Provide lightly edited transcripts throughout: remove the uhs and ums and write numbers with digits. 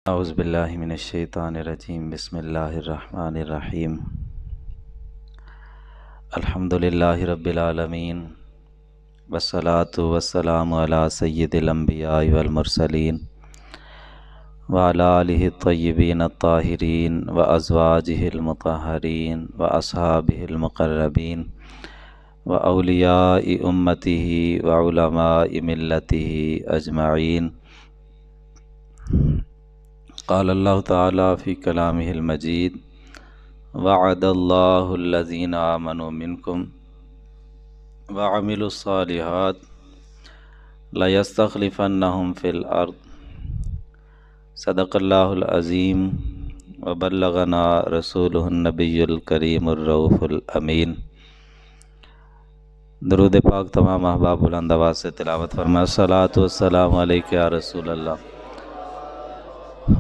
اعوذ باللہ من الشیطان الرجیم بسم اللہ الرحمن الرحیم الحمدللہ رب العالمین والصلاة والسلام علی سید الانبیاء والمرسلین وعلی آلہ الطیبین الطاہرین وازواجہ المطہرین واصحابہ المقربین واولیاء امتہ وعلماء ملتہ اجمعین۔ قال اللہ تعالی فی کلامہ المجید وعد اللہ الذین آمنوا منکم وعملوا الصالحات لیستخلفنہم فی الارض۔ صدق اللہ العظیم وبلغنا رسولہ النبی الکریم الرؤوف الامین۔ درود پاک تمام احباب بلند آواز سے تلاوت فرمائے۔ الصلاۃ والسلام علیک یا رسول اللہ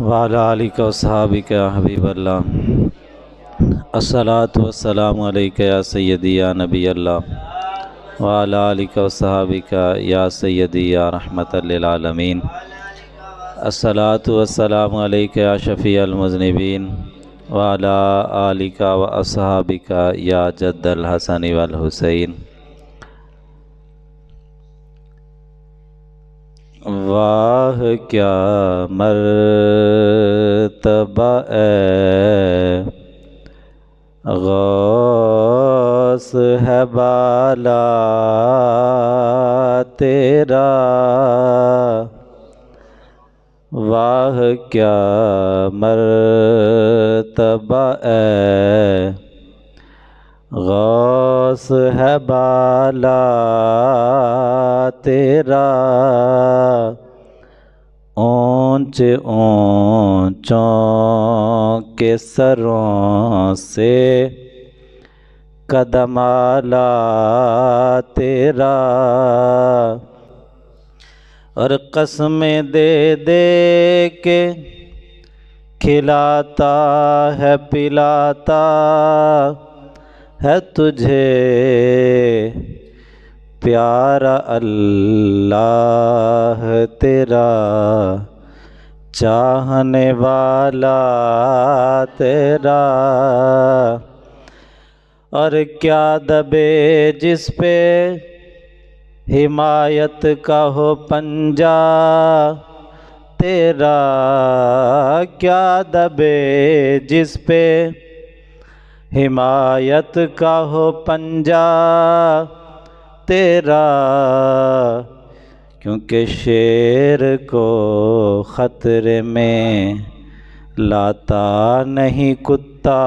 وعلی آلک وصحابک یا حبیب اللہ۔ الصلاۃ والسلام علیک یا سیدی یا نبی اللہ وعلی آلک وصحابک یا سیدی یا رحمت للعالمین۔ الصلاۃ والسلام علیک یا شفیع المذنبین وعلی آلک واصحابک یا جد الحسن والحسین۔ واہ کیا مرتبہ اے غوث ہے بالا تیرا، واہ کیا مرتبہ اے غوث ہے بالا تیرا، اونچ اونچوں کے سروں سے قدم اعلیٰ تیرا، اور قسمیں دے دے کے کھلاتا ہے پلاتا ہے تجھے پیارا اللہ تیرا، چاہنے والا تیرا، اور کیا دبے جس پہ حمایت کا ہو پنجہ تیرا، کیا دبے جس پہ حمایت کا ہو پنجہ تیرا، کیونکہ شیر کو خطرے میں لاتا نہیں کتا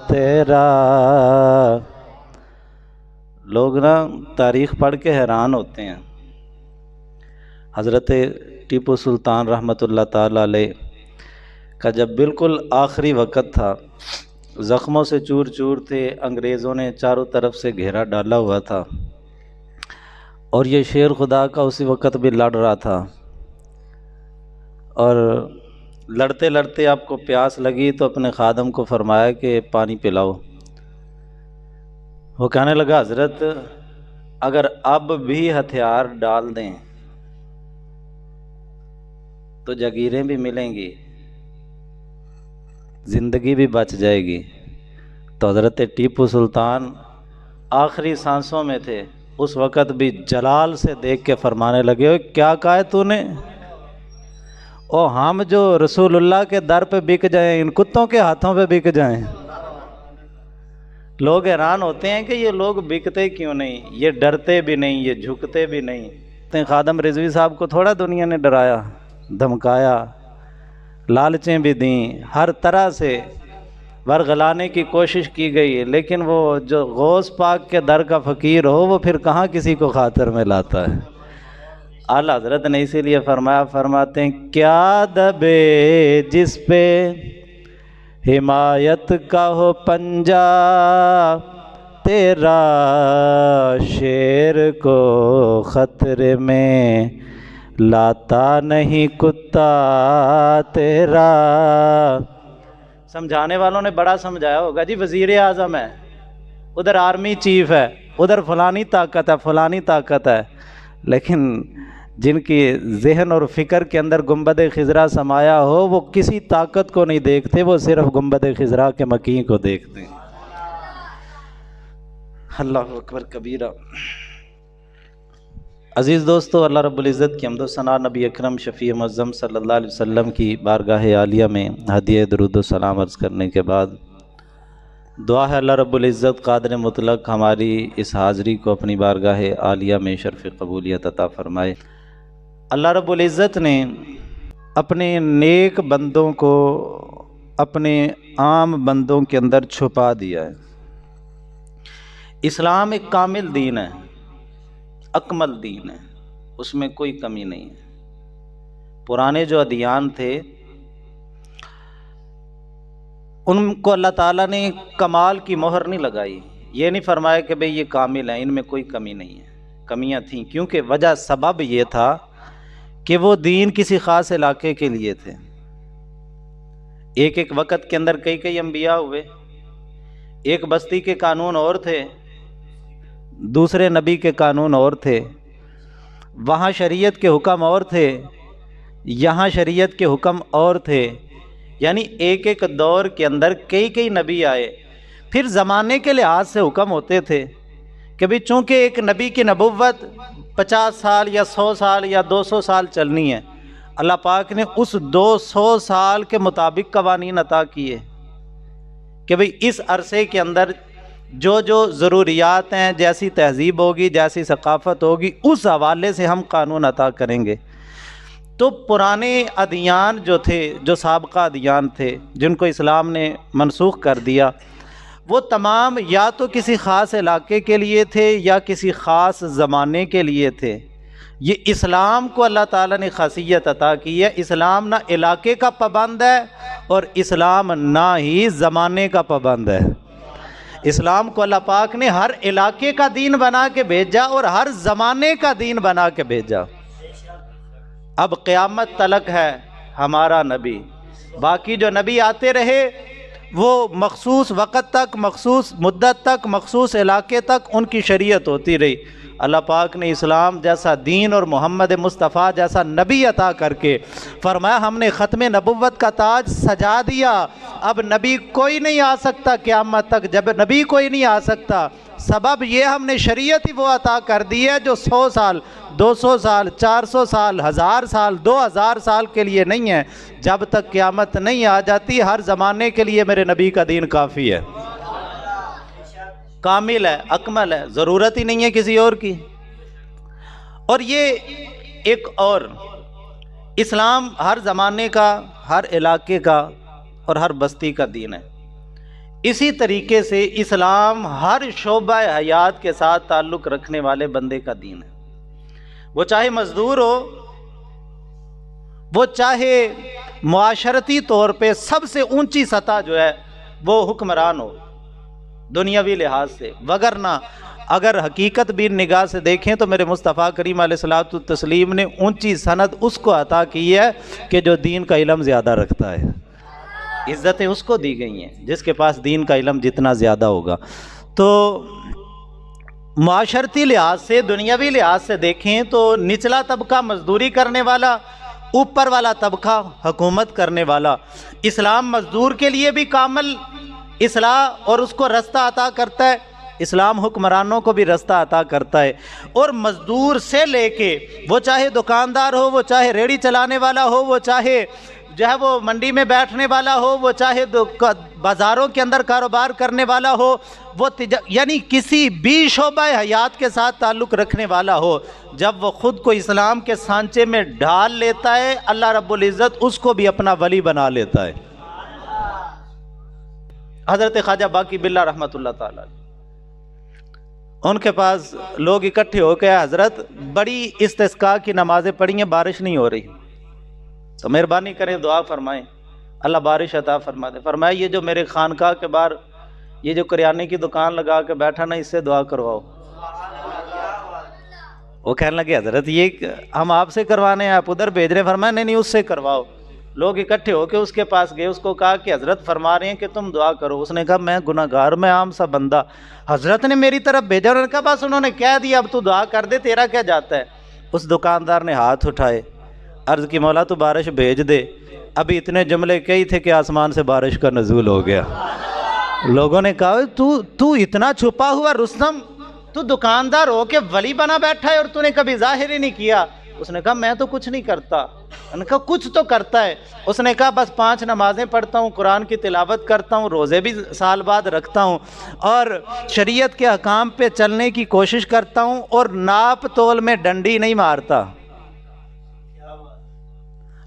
تیرا۔ لوگ نا تاریخ پڑھ کے حیران ہوتے ہیں۔ حضرت ٹیپو سلطان رحمۃ اللہ تعالی علیہ کا جب بالکل آخری وقت تھا، زخموں سے چور چور تھے، انگریزوں نے چاروں طرف سے گھیرا ڈالا ہوا تھا، اور یہ شیر خدا کا اسی وقت بھی لڑ رہا تھا، اور لڑتے لڑتے آپ کو پیاس لگی تو اپنے خادم کو فرمایا کہ پانی پلاؤ۔ وہ کہنے لگا حضرت اگر اب بھی ہتھیار ڈال دیں تو جگیریں بھی ملیں گی، زندگی بھی بچ جائے گی۔ تو حضرت ٹیپو سلطان آخری سانسوں میں تھے، اس وقت بھی جلال سے دیکھ کے فرمانے لگے ہوئے کیا کہا ہے تو نے؟ او ہم جو رسول اللہ کے در پہ بک جائیں، ان کتوں کے ہاتھوں پہ بک جائیں۔ لوگ حیران ہوتے ہیں کہ یہ لوگ بکتے کیوں نہیں، یہ ڈرتے بھی نہیں، یہ جھکتے بھی نہیں۔ خادم رضوی صاحب کو تھوڑا دنیا نے ڈرایا، دھمکایا، لالچیں بھی دیں، ہر طرح سے ورغلانے کی کوشش کی گئی، لیکن وہ جو غوث پاک کے در کا فقیر ہو وہ پھر کہاں کسی کو خاطر میں لاتا ہے۔ اعلیٰ حضرت نے اسی لیے فرماتے ہیں کیا دبے جس پہ حمایت کا ہو پنجہ تیرا، شیر کو خطرے میں لاتا نہیں کتا تیرا۔ سمجھانے والوں نے بڑا سمجھایا ہوگا، جی وزیر اعظم ہے، ادھر آرمی چیف ہے، ادھر فلانی طاقت ہے، فلانی طاقت ہے، لیکن جن کی ذہن اور فکر کے اندر گنبد خضرا سمایا ہو، وہ کسی طاقت کو نہیں دیکھتے، وہ صرف گنبد خضرا کے مکین کو دیکھتے ہیں۔ اللہ اکبر کبیرہ۔ عزیز دوستو، اللہ رب العزت کی حمد و ثنا، نبی اکرم شفیع معظم صلی اللہ علیہ وسلم کی بارگاہ عالیہ میں ہدیہ درود و سلام عرض کرنے کے بعد دعا ہے اللہ رب العزت قادر مطلق ہماری اس حاضری کو اپنی بارگاہ عالیہ میں شرف قبولیت عطا فرمائے۔ اللہ رب العزت نے اپنے نیک بندوں کو اپنے عام بندوں کے اندر چھپا دیا ہے۔ اسلام ایک کامل دین ہے، اکمل دین ہے، اس میں کوئی کمی نہیں ہے۔ پرانے جو ادیان تھے ان کو اللہ تعالیٰ نے کمال کی مہر نہیں لگائی، یہ نہیں فرمایا کہ بھئی یہ کامل ہیں، ان میں کوئی کمی نہیں ہے۔ کمیاں تھیں، کیونکہ وجہ سبب یہ تھا کہ وہ دین کسی خاص علاقے کے لیے تھے۔ ایک وقت کے اندر کئی انبیاء ہوئے، ایک بستی کے قانون اور تھے، دوسرے نبی کے قانون اور تھے، وہاں شریعت کے حکم اور تھے، یہاں شریعت کے حکم اور تھے، یعنی ایک دور کے اندر کئی نبی آئے۔ پھر زمانے کے لحاظ سے حکم ہوتے تھے کہ بھی چونکہ ایک نبی کی نبوت 50 سال یا 100 سال یا 200 سال چلنی ہے، اللہ پاک نے اس 200 سال کے مطابق قوانین عطا کیے کہ بھئی اس عرصے کے اندر جو ضروریات ہیں، جیسی تہذیب ہوگی، جیسی ثقافت ہوگی، اس حوالے سے ہم قانون عطا کریں گے۔ تو پرانے ادیان جو تھے، جو سابقہ ادیان تھے، جن کو اسلام نے منسوخ کر دیا، وہ تمام یا تو کسی خاص علاقے کے لیے تھے یا کسی خاص زمانے کے لیے تھے۔ یہ اسلام کو اللہ تعالیٰ نے خاصیت عطا کی ہے، اسلام نہ علاقے کا پابند ہے اور اسلام نہ ہی زمانے کا پابند ہے۔ اسلام کو اللہ پاک نے ہر علاقے کا دین بنا کے بھیجا اور ہر زمانے کا دین بنا کے بھیجا۔ اب قیامت تلک ہے ہمارا نبی، باقی جو نبی آتے رہے وہ مخصوص وقت تک، مخصوص مدت تک، مخصوص علاقے تک ان کی شریعت ہوتی رہی۔ اللہ پاک نے اسلام جیسا دین اور محمد مصطفیٰ جیسا نبی عطا کر کے فرمایا ہم نے ختم نبوت کا تاج سجا دیا، اب نبی کوئی نہیں آ سکتا قیامت تک۔ جب نبی کوئی نہیں آ سکتا، سبب یہ ہم نے شریعت ہی وہ عطا کر دی ہے جو 100 سال 200 سال 400 سال 1000 سال 2000 سال کے لیے نہیں ہے۔ جب تک قیامت نہیں آ جاتی، ہر زمانے کے لیے میرے نبی کا دین کافی ہے، کامل ہے، اکمل ہے، ضرورت ہی نہیں ہے کسی اور کی۔ اور یہ ایک اور اسلام ہر زمانے کا، ہر علاقے کا اور ہر بستی کا دین ہے۔ اسی طریقے سے اسلام ہر شعبہ حیات کے ساتھ تعلق رکھنے والے بندے کا دین ہے، وہ چاہے مزدور ہو، وہ چاہے معاشرتی طور پہ سب سے اونچی سطح جو ہے وہ حکمران ہو دنیاوی لحاظ سے، وگرنہ اگر حقیقت بھی نگاہ سے دیکھیں تو میرے مصطفیٰ کریم علیہ الصلوۃ والتسلیم نے اونچی سند اس کو عطا کی ہے کہ جو دین کا علم زیادہ رکھتا ہے۔ عزتیں اس کو دی گئی ہیں جس کے پاس دین کا علم جتنا زیادہ ہوگا۔ تو معاشرتی لحاظ سے، دنیاوی لحاظ سے دیکھیں تو نچلا طبقہ مزدوری کرنے والا، اوپر والا طبقہ حکومت کرنے والا۔ اسلام مزدور کے لیے بھی کامل اصلاح اور اس کو رستہ عطا کرتا ہے، اسلام حکمرانوں کو بھی رستہ عطا کرتا ہے۔ اور مزدور سے لے کے وہ چاہے دکاندار ہو، وہ چاہے ریڑھی چلانے والا ہو، وہ چاہے جو ہے وہ منڈی میں بیٹھنے والا ہو، وہ چاہے بازاروں کے اندر کاروبار کرنے والا ہو، وہ یعنی کسی بھی شعبہ حیات کے ساتھ تعلق رکھنے والا ہو، جب وہ خود کو اسلام کے سانچے میں ڈھال لیتا ہے، اللہ رب العزت اس کو بھی اپنا ولی بنا لیتا ہے۔ حضرت خواجہ باقی باللہ رحمۃ اللہ تعالی، ان کے پاس لوگ اکٹھے ہو کے حضرت بڑی استسقاء کی نمازیں پڑھی ہیں، بارش نہیں ہو رہی، تو مہربانی کریں دعا فرمائیں اللہ بارش عطا فرما دے۔ فرمایا یہ جو میرے خانقاہ کے باہر یہ جو کریانے کی دکان لگا کے بیٹھا نا، اس سے دعا کرواؤ۔ وہ کہنے لگے حضرت یہ ہم آپ سے کروانے ہیں، آپ ادھر بھیج رہے ہیں۔ فرمایا نہیں اس سے کرواؤ۔ لوگ اکٹھے ہو کے اس کے پاس گئے، اس کو کہا کہ حضرت فرما رہے ہیں کہ تم دعا کرو۔ اس نے کہا میں گناہ گار، میں عام سا بندہ، حضرت نے میری طرف بھیجا۔ انہوں نے کہا بس انہوں نے کہہ دیا، اب تو دعا کر دے، تیرا کیا جاتا ہے۔ اس دکاندار نے ہاتھ اٹھائے، عرض کی مولا تو بارش بھیج دے، ابھی اتنے جملے کئی تھے کہ آسمان سے بارش کا نزول ہو گیا۔ لوگوں نے کہا تو اتنا چھپا ہوا رستم، تو دکاندار ہو کے ولی بنا بیٹھا ہے اور تو نے کبھی ظاہر ہی نہیں کیا۔ اس نے کہا میں تو کچھ نہیں کرتا۔ انہوں نے کہا کچھ تو کرتا ہے۔ اس نے کہا بس 5 نمازیں پڑھتا ہوں، قرآن کی تلاوت کرتا ہوں، روزے بھی سال بعد رکھتا ہوں، اور شریعت کے احکام پہ چلنے کی کوشش کرتا ہوں، اور ناپ تول میں ڈنڈی نہیں مارتا۔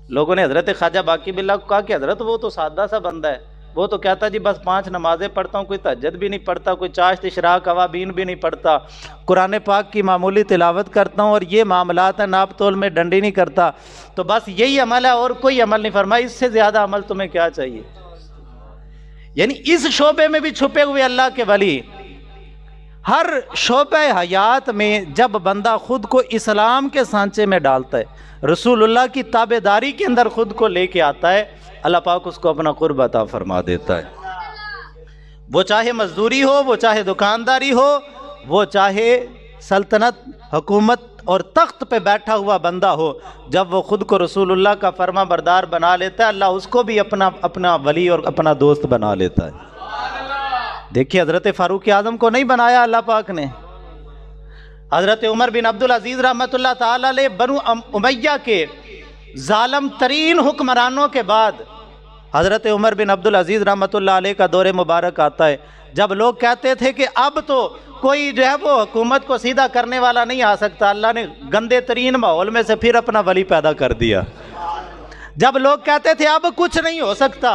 لوگوں نے حضرت خواجہ باقی باللہ کو کہا کہ حضرت وہ تو سادہ سا بندہ ہے، وہ تو کہتا جی بس 5 نمازیں پڑھتا ہوں، کوئی تہجد بھی نہیں پڑھتا، کوئی چاشت اشراق اوابین بھی نہیں پڑھتا، قرآن پاک کی معمولی تلاوت کرتا ہوں، اور یہ معاملات ہیں ناپ تول میں ڈنڈی نہیں کرتا، تو بس یہی عمل ہے اور کوئی عمل نہیں۔ فرمایا اس سے زیادہ عمل تمہیں کیا چاہیے؟ یعنی اس شعبے میں بھی چھپے ہوئے اللہ کے ولی۔ ہر شعبہ حیات میں جب بندہ خود کو اسلام کے سانچے میں ڈالتا ہے، رسول اللہ کی تابعداری کے اندر خود کو لے کے آتا ہے، اللہ پاک اس کو اپنا قرب عطا فرما دیتا ہے۔ وہ چاہے مزدوری ہو، وہ چاہے دکانداری ہو، وہ چاہے سلطنت، حکومت اور تخت پہ بیٹھا ہوا بندہ ہو، جب وہ خود کو رسول اللہ کا فرما بردار بنا لیتا ہے، اللہ اس کو بھی اپنا ولی اور اپنا دوست بنا لیتا ہے۔ دیکھیے حضرت فاروق اعظم کو نہیں بنایا اللہ پاک نے، حضرت عمر بن عبدالعزیز رحمۃ اللہ تعالی علیہ بنو امیہ کے ظالم ترین حکمرانوں کے بعد حضرت عمر بن عبدالعزیز رحمۃ اللہ علیہ کا دور مبارک آتا ہے، جب لوگ کہتے تھے کہ اب تو کوئی جو ہے وہ حکومت کو سیدھا کرنے والا نہیں آ سکتا، اللہ نے گندے ترین ماحول میں سے پھر اپنا ولی پیدا کر دیا۔ جب لوگ کہتے تھے اب کچھ نہیں ہو سکتا،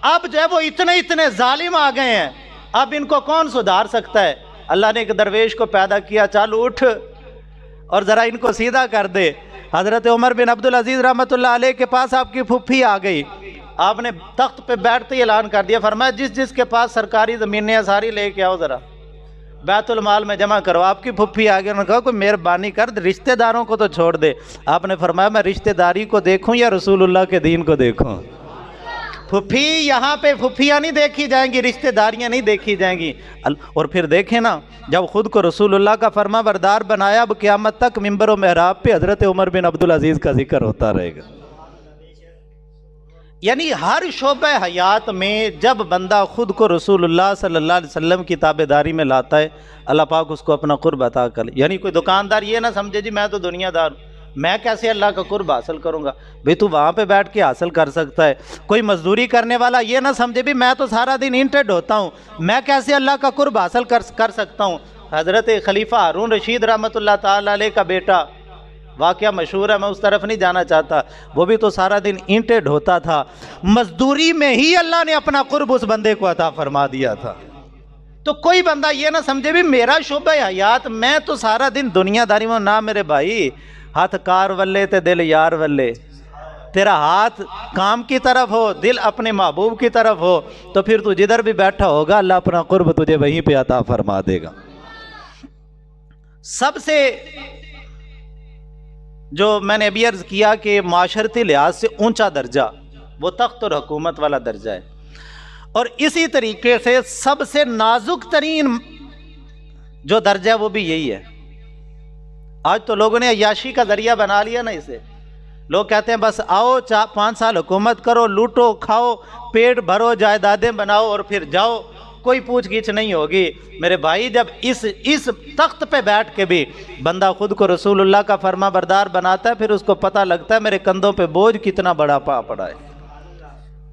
اب جو ہے وہ اتنے ظالم آ گئے ہیں، اب ان کو کون سدھار سکتا ہے، اللہ نے ایک درویش کو پیدا کیا، چل اٹھ اور ذرا ان کو سیدھا کر دے۔ حضرت عمر بن عبدالعزیز رحمۃ اللہ علیہ کے پاس آپ کی پھپھی آ گئی، آپ نے تخت پہ بیٹھتے ہی اعلان کر دیا، فرمایا جس کے پاس سرکاری زمینیں ساری لے کے آؤ، ذرا بیت المال میں جمع کرو۔ آپ کی پھپھی آ گئی، انہوں نے کہا کوئی مہربانی کر، رشتہ داروں کو تو چھوڑ دے۔ آپ نے فرمایا میں رشتہ داری کو دیکھوں یا رسول اللہ کے دین کو دیکھوں؟ پھپھی یہاں پہ پھپھیاں نہیں دیکھی جائیں گی، رشتہ داریاں نہیں دیکھی جائیں گی۔ اور پھر دیکھیں نا، جب خود کو رسول اللہ کا فرما بردار بنایا، اب قیامت تک منبر و محراب پہ حضرت عمر بن عبدالعزیز کا ذکر ہوتا رہے گا۔ یعنی ہر شعبہ حیات میں جب بندہ خود کو رسول اللہ صلی اللہ علیہ وسلم کی تابعداری میں لاتا ہے، اللہ پاک اس کو اپنا قرب عطا کر۔ یعنی کوئی دکاندار یہ نہ سمجھے جی میں تو دنیا دار ہوں، میں کیسے اللہ کا قرب حاصل کروں گا؟ بھئی تو وہاں پہ بیٹھ کے حاصل کر سکتا ہے۔ کوئی مزدوری کرنے والا یہ نہ سمجھے بھی میں تو سارا دن اینٹیں ڈھوتا ہوں، میں کیسے اللہ کا قرب حاصل کر سکتا ہوں؟ حضرت خلیفہ ہارون رشید رحمۃ اللہ تعالی علیہ کا بیٹا، واقعہ مشہور ہے، میں اس طرف نہیں جانا چاہتا، وہ بھی تو سارا دن اینٹیں ڈھوتا تھا، مزدوری میں ہی اللہ نے اپنا قرب اس بندے کو عطا فرما دیا تھا۔ تو کوئی بندہ یہ نہ سمجھے بھی میرا شعبہ حیات میں تو سارا دن دنیا داری میں، نہ میرے بھائی، ہاتھ کار ولے تے دل یار ولے، تیرا ہاتھ کام کی طرف ہو، دل اپنے محبوب کی طرف ہو، تو پھر تو جدھر بھی بیٹھا ہوگا اللہ اپنا قرب تجھے وہیں پہ عطا فرما دے گا۔ سب سے جو میں نے ابھی عرض کیا کہ معاشرتی لحاظ سے اونچا درجہ وہ تخت اور حکومت والا درجہ ہے، اور اسی طریقے سے سب سے نازک ترین جو درجہ ہے وہ بھی یہی ہے۔ آج تو لوگوں نے عیاشی کا ذریعہ بنا لیا نا اسے، لوگ کہتے ہیں بس آؤ 5 سال حکومت کرو، لوٹو کھاؤ، پیٹ بھرو، جائیدادیں بناؤ اور پھر جاؤ، کوئی پوچھ گچھ نہیں ہوگی۔ میرے بھائی جب اس تخت پہ بیٹھ کے بھی بندہ خود کو رسول اللہ کا فرما بردار بناتا ہے، پھر اس کو پتہ لگتا ہے میرے کندھوں پہ بوجھ کتنا بڑا پڑا ہے۔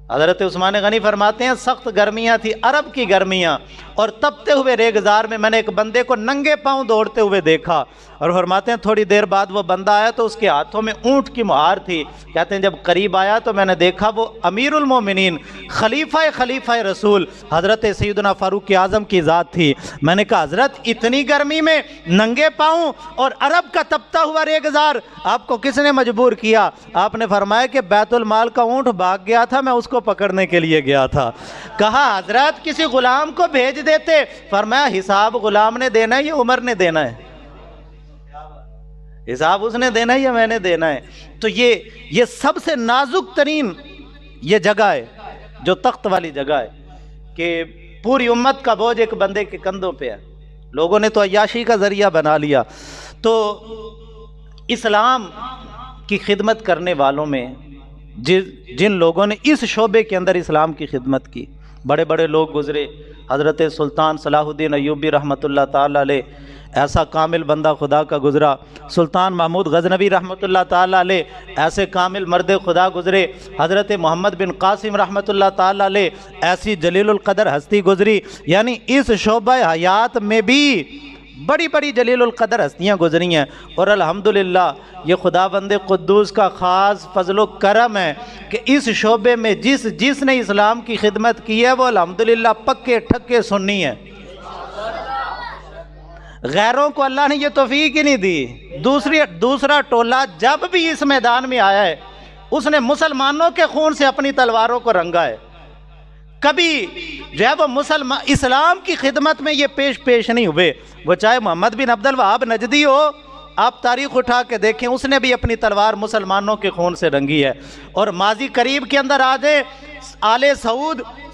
حضرت عثمان غنی فرماتے ہیں سخت گرمیاں تھی، عرب کی گرمیاں، اور تپتے ہوئے ریگزار میں میں نے ایک بندے کو ننگے پاؤں دوڑتے ہوئے دیکھا، اور فرماتے ہیں تھوڑی دیر بعد وہ بندہ آیا تو اس کے ہاتھوں میں اونٹ کی مہار تھی۔ کہتے ہیں جب قریب آیا تو میں نے دیکھا وہ امیر المومنین خلیفہ رسول حضرت سیدنا فاروق اعظم کی ذات تھی۔ میں نے کہا حضرت اتنی گرمی میں ننگے پاؤں اور عرب کا تپتا ہوا ریگزار، آپ کو کس نے مجبور کیا؟ آپ نے فرمایا کہ بیت المال کا اونٹ بھاگ گیا تھا، میں اس کو پکڑنے کے لیے گیا تھا۔ کہا حضرت کسی غلام کو بھیج دیتے۔ فرمایا حساب غلام نے دینا ہے یا عمر نے دینا ہے؟ حساب اس نے دینا ہے یا میں نے دینا ہے؟ تو یہ سب سے نازک ترین یہ جگہ ہے جو تخت والی جگہ ہے کہ پوری امت کا بوجھ ایک بندے کے کندھوں پہ ہے۔ لوگوں نے تو عیاشی کا ذریعہ بنا لیا۔ تو اسلام کی خدمت کرنے والوں میں جن لوگوں نے اس شعبے کے اندر اسلام کی خدمت کی، بڑے بڑے لوگ گزرے. حضرت سلطان صلاح الدین ایوبی رحمۃ اللہ تعالیٰ علیہ ایسا کامل بندہ خدا کا گزرا. سلطان محمود غزنوی رحمۃ اللہ تعالیٰ علیہ ایسے کامل مرد خدا گزرے. حضرت محمد بن قاسم رحمۃ اللہ تعالیٰ علیہ ایسی جلیل القدر ہستی گزری. یعنی اس شعبہ حیات میں بھی بڑی بڑی جلیل القدر ہستیاں گزری ہیں. اور الحمدللہ یہ خداوند قدوس کا خاص فضل و کرم ہے کہ اس شعبے میں جس نے اسلام کی خدمت کی ہے وہ الحمدللہ پکے ٹھکے سنی ہے. غیروں کو اللہ نے یہ توفیق ہی نہیں دی. دوسرا ٹولہ جب بھی اس میدان میں آیا ہے اس نے مسلمانوں کے خون سے اپنی تلواروں کو رنگا ہے. کبھی جو ہے وہ اسلام کی خدمت میں یہ پیش نہیں ہوئے. وہ چاہے محمد بن عبد الوہاب نجدی ہو، آپ تاریخ اٹھا کے دیکھیں، اس نے بھی اپنی تلوار مسلمانوں کے خون سے رنگی ہے. اور ماضی قریب کے اندر آ جائے آل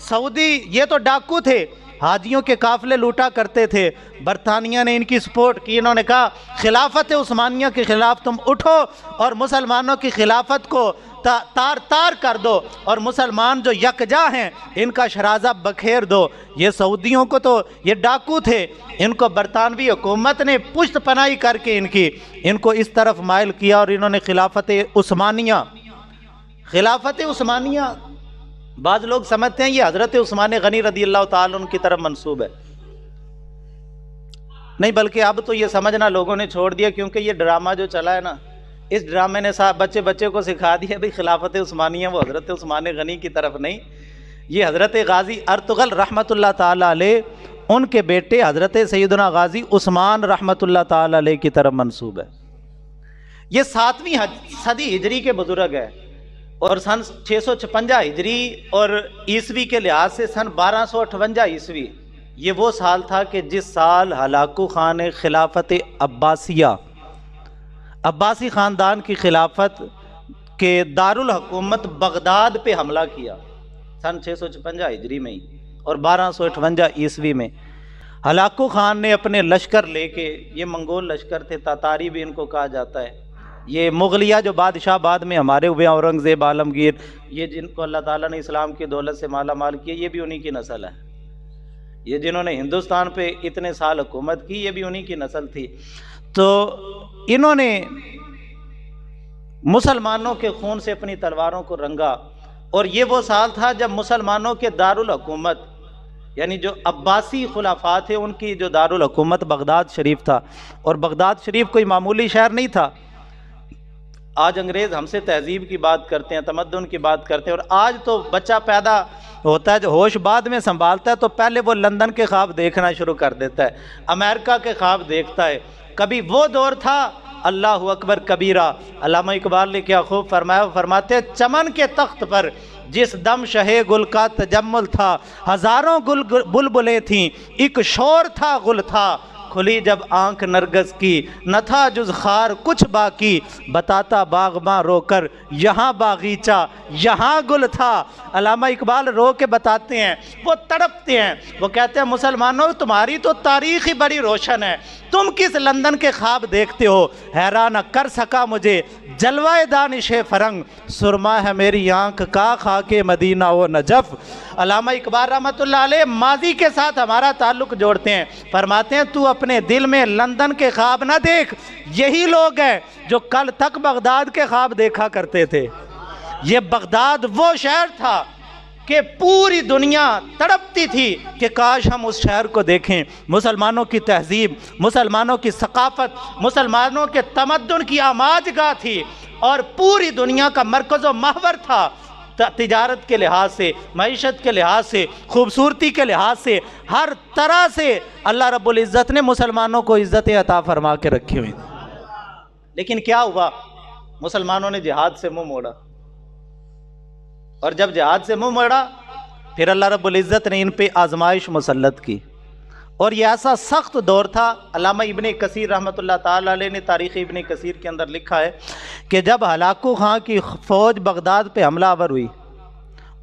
سعودی، یہ تو ڈاکو تھے، حاجیوں کے قافلے لوٹا کرتے تھے. برطانیہ نے ان کی سپورٹ کی. انہوں نے کہا خلافت عثمانیہ کے خلاف تم اٹھو اور مسلمانوں کی خلافت کو تار کر دو، اور مسلمان جو یکجا ہیں ان کا شرازہ بکھیر دو. یہ سعودیوں کو تو یہ ڈاکو تھے، ان کو برطانوی حکومت نے پشت پناہی کر کے ان کو اس طرف مائل کیا، اور انہوں نے خلافت عثمانیہ بعض لوگ سمجھتے ہیں یہ حضرت عثمان غنی رضی اللہ تعالیٰ عنہ کی طرف منسوب ہے. نہیں، بلکہ اب تو یہ سمجھنا لوگوں نے چھوڑ دیا، کیونکہ یہ ڈرامہ جو چلا ہے نا، اس ڈرامے نے بچے کو سکھا دیا بھئی خلافت عثمانیہ وہ حضرت عثمان غنی کی طرف نہیں، یہ حضرت غازی ارطغرل رحمۃ اللہ تعالیٰ علیہ ان کے بیٹے حضرت سیدنا غازی عثمان رحمۃ اللہ تعالیٰ علیہ کی طرف منسوب ہے. یہ 7ویں صدی ہجری کے بزرگ ہے، اور سن 656 ہجری اور عیسوی کے لحاظ سے سن 1258 عیسوی یہ وہ سال تھا کہ جس سال ہلاکو خان نے خلافت عباسی خاندان کی خلافت کے دارالحکومت بغداد پہ حملہ کیا سن 656 ہجری میں ہی، اور 1258 عیسوی میں ہلاکو خان نے اپنے لشکر لے کے، یہ منگول لشکر تھے، تاتاری بھی ان کو کہا جاتا ہے، یہ مغلیہ جو بادشاہ بعد میں ہمارے ہوئے اورنگزیب عالمگیر، یہ جن کو اللہ تعالیٰ نے اسلام کی دولت سے مالا مال کیا، یہ بھی انہی کی نسل ہے. یہ جنہوں نے ہندوستان پہ اتنے سال حکومت کی، یہ بھی انہی کی نسل تھی. تو انہوں نے مسلمانوں کے خون سے اپنی تلواروں کو رنگا، اور یہ وہ سال تھا جب مسلمانوں کے دارالحکومت، یعنی جو عباسی خلافات تھے ان کی جو دارالحکومت بغداد شریف تھا، اور بغداد شریف کوئی معمولی شہر نہیں تھا. آج انگریز ہم سے تہذیب کی بات کرتے ہیں، تمدن کی بات کرتے ہیں، اور آج تو بچہ پیدا ہوتا ہے جو ہوش بعد میں سنبھالتا ہے تو پہلے وہ لندن کے خواب دیکھنا شروع کر دیتا ہے، امریکہ کے خواب دیکھتا ہے. کبھی وہ دور تھا اللہ اکبر کبیرہ. علامہ اقبال نے کیا خوب فرمایا، فرماتے ہیں چمن کے تخت پر جس دم شہ گل کا تجمل تھا، ہزاروں بلبلیں تھیں، ایک شور تھا گل تھا، کھلی جب آنکھ نرگس کی، نہ تھا جز خار کچھ باقی، بتاتا باغباں رو کر یہاں باغیچہ یہاں گل تھا. علامہ اقبال رو کے بتاتے ہیں، وہ تڑپتے ہیں، وہ کہتے ہیں مسلمانوں تمہاری تو تاریخ ہی بڑی روشن ہے، تم کس لندن کے خواب دیکھتے ہو، حیران نہ کر سکا مجھے جلوہ دانش فرنگ، سرما ہے میری آنکھ کا خاک مدینہ و نجف. علامہ اقبال رحمۃ اللہ علیہ ماضی کے ساتھ ہمارا تعلق جوڑتے ہیں، فرماتے ہیں تو اپنے دل میں لندن کے خواب نہ دیکھ، یہی لوگ ہیں جو کل تک بغداد کے خواب دیکھا کرتے تھے. یہ بغداد وہ شہر تھا کہ پوری دنیا تڑپتی تھی کہ کاش ہم اس شہر کو دیکھیں. مسلمانوں کی تہذیب، مسلمانوں کی ثقافت، مسلمانوں کے تمدن کی آماج گاہ تھی، اور پوری دنیا کا مرکز و محور تھا. تجارت کے لحاظ سے، معیشت کے لحاظ سے، خوبصورتی کے لحاظ سے، ہر طرح سے اللہ رب العزت نے مسلمانوں کو عزت عطا فرما کے رکھی ہوئی. لیکن کیا ہوا، مسلمانوں نے جہاد سے منہ موڑا، اور جب جہاد سے منہ موڑا پھر اللہ رب العزت نے ان پہ آزمائش مسلط کی. اور یہ ایسا سخت دور تھا. علامہ ابن کثیر رحمۃ اللہ تعالیٰ علیہ نے تاریخ ابن کثیر کے اندر لکھا ہے کہ جب ہلاکو خان کی فوج بغداد پہ حملہ آور ہوئی،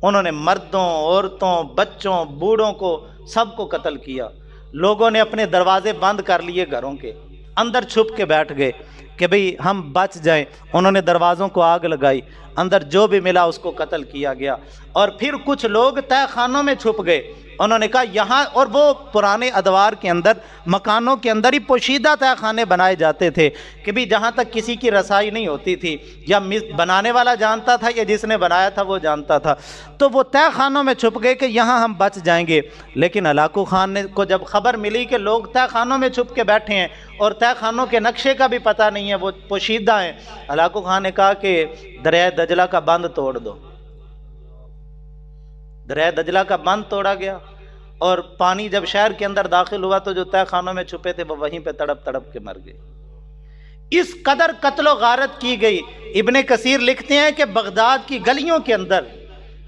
انہوں نے مردوں، عورتوں، بچوں، بوڑھوں کو سب کو قتل کیا. لوگوں نے اپنے دروازے بند کر لیے گھروں کے، اندر چھپ کے بیٹھ گئے کہ بھئی ہم بچ جائیں. انہوں نے دروازوں کو آگ لگائی، اندر جو بھی ملا اس کو قتل کیا گیا. اور پھر کچھ لوگ تہہ خانوں میں چھپ گئے. انہوں نے کہا یہاں، اور وہ پرانے ادوار کے اندر مکانوں کے اندر ہی پوشیدہ تہہ خانے بنائے جاتے تھے کہ بھی جہاں تک کسی کی رسائی نہیں ہوتی تھی، یا بنانے والا جانتا تھا یا جس نے بنایا تھا وہ جانتا تھا. تو وہ تہہ خانوں میں چھپ گئے کہ یہاں ہم بچ جائیں گے. لیکن ہلاکو خان کو جب خبر ملی کہ لوگ تہہ خانوں میں چھپ کے بیٹھے ہیں اور تہہ خانوں کے نقشے کا بھی پتہ نہیں ہے، وہ پوشیدہ ہیں، ہلاکو خان نے کہا کہ دریائے دجلہ کا بند توڑ دو. دریائے دجلہ کا بند توڑا گیا، اور پانی جب شہر کے اندر داخل ہوا تو جو تہہ خانوں میں چھپے تھے وہ وہیں پہ تڑپ تڑپ کے مر گئے. اس قدر قتل و غارت کی گئی. ابن کثیر لکھتے ہیں کہ بغداد کی گلیوں کے اندر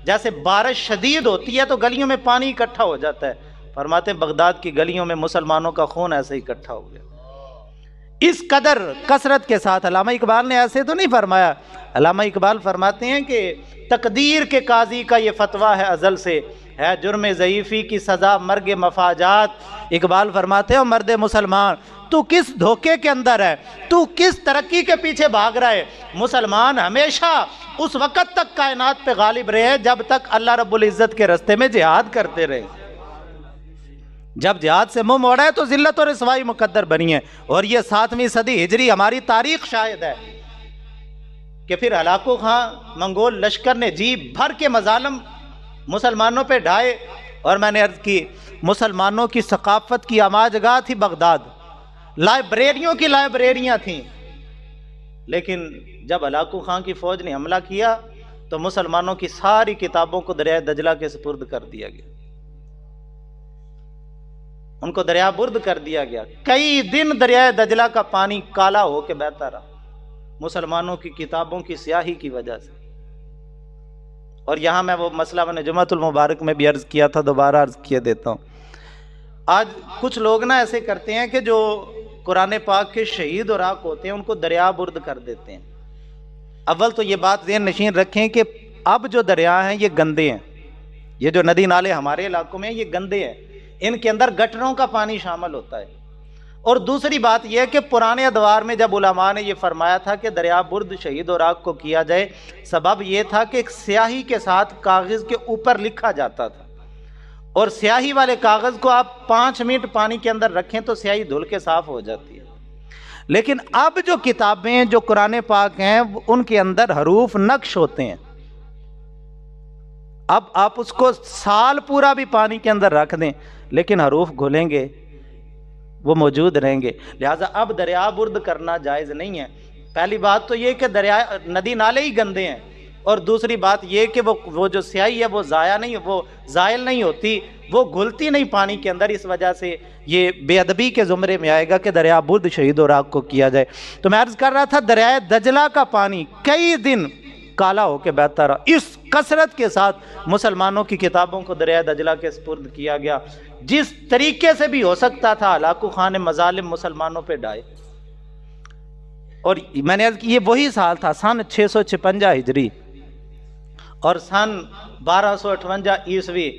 جیسے بارش شدید ہوتی ہے تو گلیوں میں پانی اکٹھا ہو جاتا ہے، فرماتے ہیں بغداد کی گلیوں میں مسلمانوں کا خون ایسے ہی اکٹھا ہو گیا. اس قدر کثرت کے ساتھ. علامہ اقبال نے ایسے تو نہیں فرمایا. علامہ اقبال فرماتے ہیں کہ تقدیر کے قاضی کا یہ فتویٰ ہے ازل سے، ہے جرم ضعیفی کی سزا مرگ مفاجات. اقبال فرماتے ہیں مرد مسلمان تو کس دھوکے کے اندر ہے، تو کس ترقی کے پیچھے بھاگ رہا ہے. مسلمان ہمیشہ اس وقت تک کائنات پہ غالب رہے جب تک اللہ رب العزت کے رستے میں جہاد کرتے رہے. جب جہاد سے منہ موڑا ہے تو ذلت اور رسوائی مقدر بنی ہے. اور یہ 7ویں صدی ہجری ہماری تاریخ شاہد ہے کہ پھر ہلاکو خان منگول لشکر نے جی بھر کے مظالم مسلمانوں پہ ڈھائے. اور میں نے عرض کی مسلمانوں کی ثقافت کی آماجگاہ تھی بغداد، لائبریریوں کی لائبریریاں تھیں. لیکن جب ہلاکو خان کی فوج نے حملہ کیا تو مسلمانوں کی ساری کتابوں کو دریائے دجلہ کے سپرد کر دیا گیا، ان کو دریا برد کر دیا گیا. کئی دن دریائے دجلہ کا پانی کالا ہو کے بہتا رہا مسلمانوں کی کتابوں کی سیاہی کی وجہ سے. اور یہاں میں وہ مسئلہ میں نے جمعۃ المبارک میں بھی عرض کیا تھا، دوبارہ عرض کیے دیتا ہوں. آج کچھ لوگ نا ایسے کرتے ہیں کہ جو قرآن پاک کے شہید اور آق ہوتے ہیں ان کو دریا برد کر دیتے ہیں. اول تو یہ بات ذہن نشین رکھیں کہ اب جو دریا ہیں یہ گندے ہیں. یہ جو ندی نالے ہمارے علاقوں میں ہیں یہ گندے ہیں، ان کے اندر گٹروں کا پانی شامل ہوتا ہے. اور دوسری بات یہ ہے کہ پرانے ادوار میں جب علماء نے یہ فرمایا تھا کہ دریا برد شہید اور آگ کو کیا جائے، سبب یہ تھا کہ ایک سیاہی کے ساتھ کاغذ کے اوپر لکھا جاتا تھا، اور سیاہی والے کاغذ کو آپ 5 منٹ پانی کے اندر رکھیں تو سیاہی دھل کے صاف ہو جاتی ہے. لیکن اب جو کتابیں جو قرآن پاک ہیں ان کے اندر حروف نقش ہوتے ہیں. اب آپ اس کو سال پورا بھی پانی کے اندر رکھ دیں لیکن حروف گھلیں گے، وہ موجود رہیں گے. لہٰذا اب دریا برد کرنا جائز نہیں ہے. پہلی بات تو یہ کہ دریا ندی نالے ہی گندے ہیں، اور دوسری بات یہ کہ وہ جو سیاہی ہے وہ زائل نہیں ہوتی، وہ گھلتی نہیں پانی کے اندر. اس وجہ سے یہ بے ادبی کے زمرے میں آئے گا کہ دریا برد شہید اور آگ کو کیا جائے. تو میں عرض کر رہا تھا دریائے دجلہ کا پانی کئی دن کالا ہو کے بہتا رہا. اس کثرت کے ساتھ مسلمانوں کی کتابوں کو دریائے دجلہ کے سپرد کیا گیا. جس طریقے سے بھی ہو سکتا تھا ہلاکو خان نے مظالم مسلمانوں پہ ڈھائے. اور میں نے عرض کی یہ وہی سال تھا سن 656 ہجری اور سن 1258 عیسوی.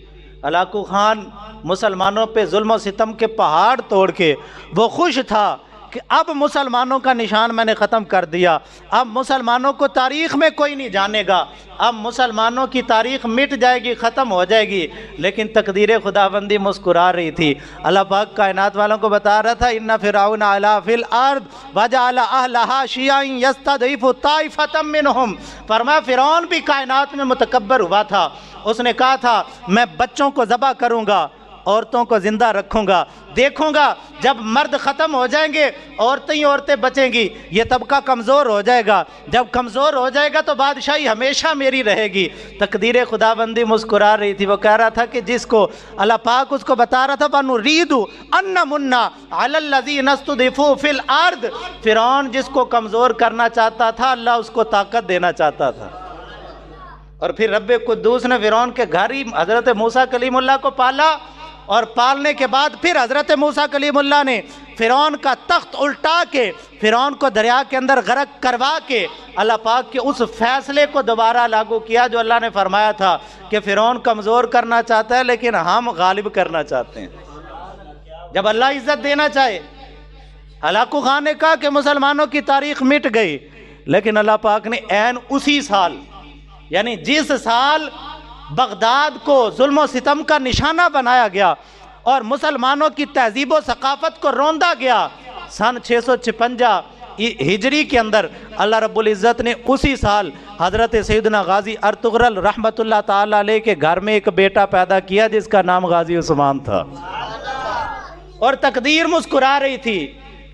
ہلاکو خان مسلمانوں پہ ظلم و ستم کے پہاڑ توڑ کے وہ خوش تھا کہ اب مسلمانوں کا نشان میں نے ختم کر دیا، اب مسلمانوں کو تاریخ میں کوئی نہیں جانے گا، اب مسلمانوں کی تاریخ مٹ جائے گی، ختم ہو جائے گی. لیکن تقدیر خداوندی مسکرا رہی تھی. اللہ پاک کائنات والوں کو بتا رہا تھا ان فرعون علا فی الارض وجعل اہلہا شیعا یستضعف طائفۃ منہم. فرمایا فرعون بھی کائنات میں متکبر ہوا تھا. اس نے کہا تھا میں بچوں کو ذبح کروں گا، عورتوں کو زندہ رکھوں گا، دیکھوں گا جب مرد ختم ہو جائیں گے عورتیں ہی عورتیں بچیں گی، یہ طبقہ کمزور ہو جائے گا، جب کمزور ہو جائے گا تو بادشاہی ہمیشہ میری رہے گی. تقدیر خداوندی مسکرا رہی تھی. وہ کہہ رہا تھا کہ جس کو اللہ پاک اس کو بتا رہا تھا وَنُرِيدُ أَن نَمُنَّ عَلَى الَّذِينَ اسْتُضْعِفُوا فِي الْأَرْضِ. فرعون جس کو کمزور کرنا چاہتا تھا اللہ اس کو طاقت دینا چاہتا تھا. اور پھر رب قدوس نے فرعون کے گھر ہی حضرت موسیٰ کلیم اللہ کو پالا، اور پالنے کے بعد پھر حضرت موسیٰ کلیم اللہ نے فرعون کا تخت الٹا کے فرعون کو دریا کے اندر غرق کروا کے اللہ پاک کے اس فیصلے کو دوبارہ لاگو کیا جو اللہ نے فرمایا تھا کہ فرعون کمزور کرنا چاہتا ہے لیکن ہم غالب کرنا چاہتے ہیں. جب اللہ عزت دینا چاہے ہلاکو خان نے کہا کہ مسلمانوں کی تاریخ مٹ گئی، لیکن اللہ پاک نے عین اسی سال، یعنی جس سال بغداد کو ظلم و ستم کا نشانہ بنایا گیا اور مسلمانوں کی تہذیب و ثقافت کو روندا گیا، سن 656 ہجری کے اندر اللہ رب العزت نے اسی سال حضرت سیدنا غازی ارطغرل رحمت اللہ تعالی علیہ کے گھر میں ایک بیٹا پیدا کیا جس کا نام غازی عثمان تھا۔ اور تقدیر مسکرا رہی تھی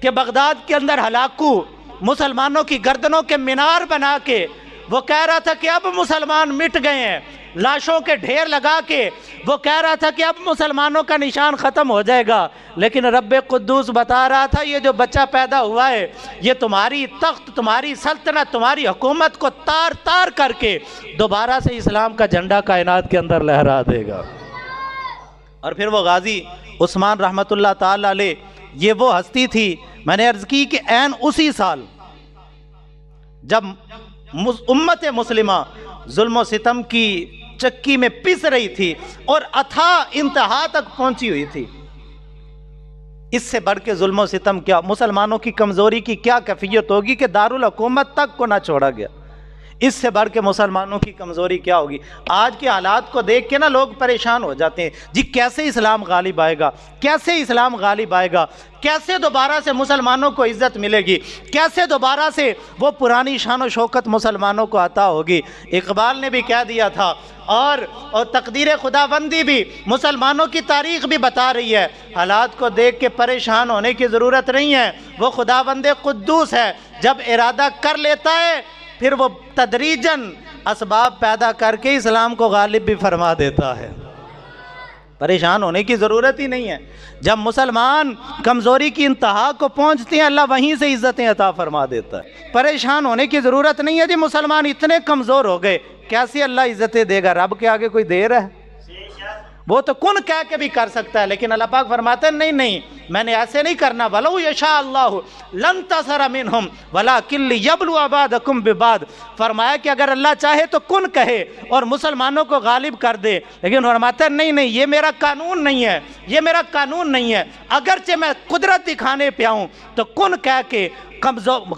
کہ بغداد کے اندر ہلاکو مسلمانوں کی گردنوں کے مینار بنا کے وہ کہہ رہا تھا کہ اب مسلمان مٹ گئے ہیں، لاشوں کے ڈھیر لگا کے وہ کہہ رہا تھا کہ اب مسلمانوں کا نشان ختم ہو جائے گا، لیکن رب قدوس بتا رہا تھا یہ جو بچہ پیدا ہوا ہے یہ تمہاری تخت، تمہاری سلطنت، تمہاری حکومت کو تار تار کر کے دوبارہ سے اسلام کا جھنڈا کائنات کے اندر لہرا دے گا۔ اور پھر وہ غازی عثمان رحمت اللہ تعالی علیہ، یہ وہ ہستی تھی، میں نے عرض کی کہ عین اسی سال جب امت مسلمہ ظلم و ستم کی چکی میں پس رہی تھی اور اتھاہ انتہا تک پہنچی ہوئی تھی، اس سے بڑھ کے ظلم و ستم کیا، مسلمانوں کی کمزوری کی کیا کیفیت ہوگی کہ دارالحکومت تک کو نہ چھوڑا گیا، اس سے بڑھ کے مسلمانوں کی کمزوری کیا ہوگی۔ آج کے حالات کو دیکھ کے نا لوگ پریشان ہو جاتے ہیں، جی کیسے اسلام غالب آئے گا، کیسے اسلام غالب آئے گا، کیسے دوبارہ سے مسلمانوں کو عزت ملے گی، کیسے دوبارہ سے وہ پرانی شان و شوکت مسلمانوں کو عطا ہوگی۔ اقبال نے بھی کہہ دیا تھا اور تقدیر خداوندی بھی مسلمانوں کی تاریخ بھی بتا رہی ہے، حالات کو دیکھ کے پریشان ہونے کی ضرورت نہیں ہے، وہ خداوند قدوس ہے، جب ارادہ کر لیتا ہے پھر وہ تدریجاً اسباب پیدا کر کے اسلام کو غالب بھی فرما دیتا ہے، پریشان ہونے کی ضرورت ہی نہیں ہے۔ جب مسلمان کمزوری کی انتہا کو پہنچتے ہیں اللہ وہیں سے عزتیں عطا فرما دیتا ہے، پریشان ہونے کی ضرورت نہیں ہے۔ جی مسلمان اتنے کمزور ہو گئے، کیسے اللہ عزتیں دے گا؟ رب کے آگے کوئی دیر ہے؟ وہ تو کن کہہ کے بھی کر سکتا ہے، لیکن اللہ پاک فرماتے ہیں نہیں میں نے ایسے نہیں کرنا، وَلَوْ يَشَاءَ اللَّهُ لَانْتَصَرَ مِنْهُمْ وَلَٰكِن لِيَبْلُوَ بَعْضَكُم بِبَعْضٍ، فرمایا کہ اگر اللہ چاہے تو کن کہے اور مسلمانوں کو غالب کر دے، لیکن فرماتے ہیں نہیں یہ میرا قانون نہیں ہے، یہ میرا قانون نہیں ہے، اگرچہ میں قدرت دکھانے پہ آؤں تو کن کہہ کے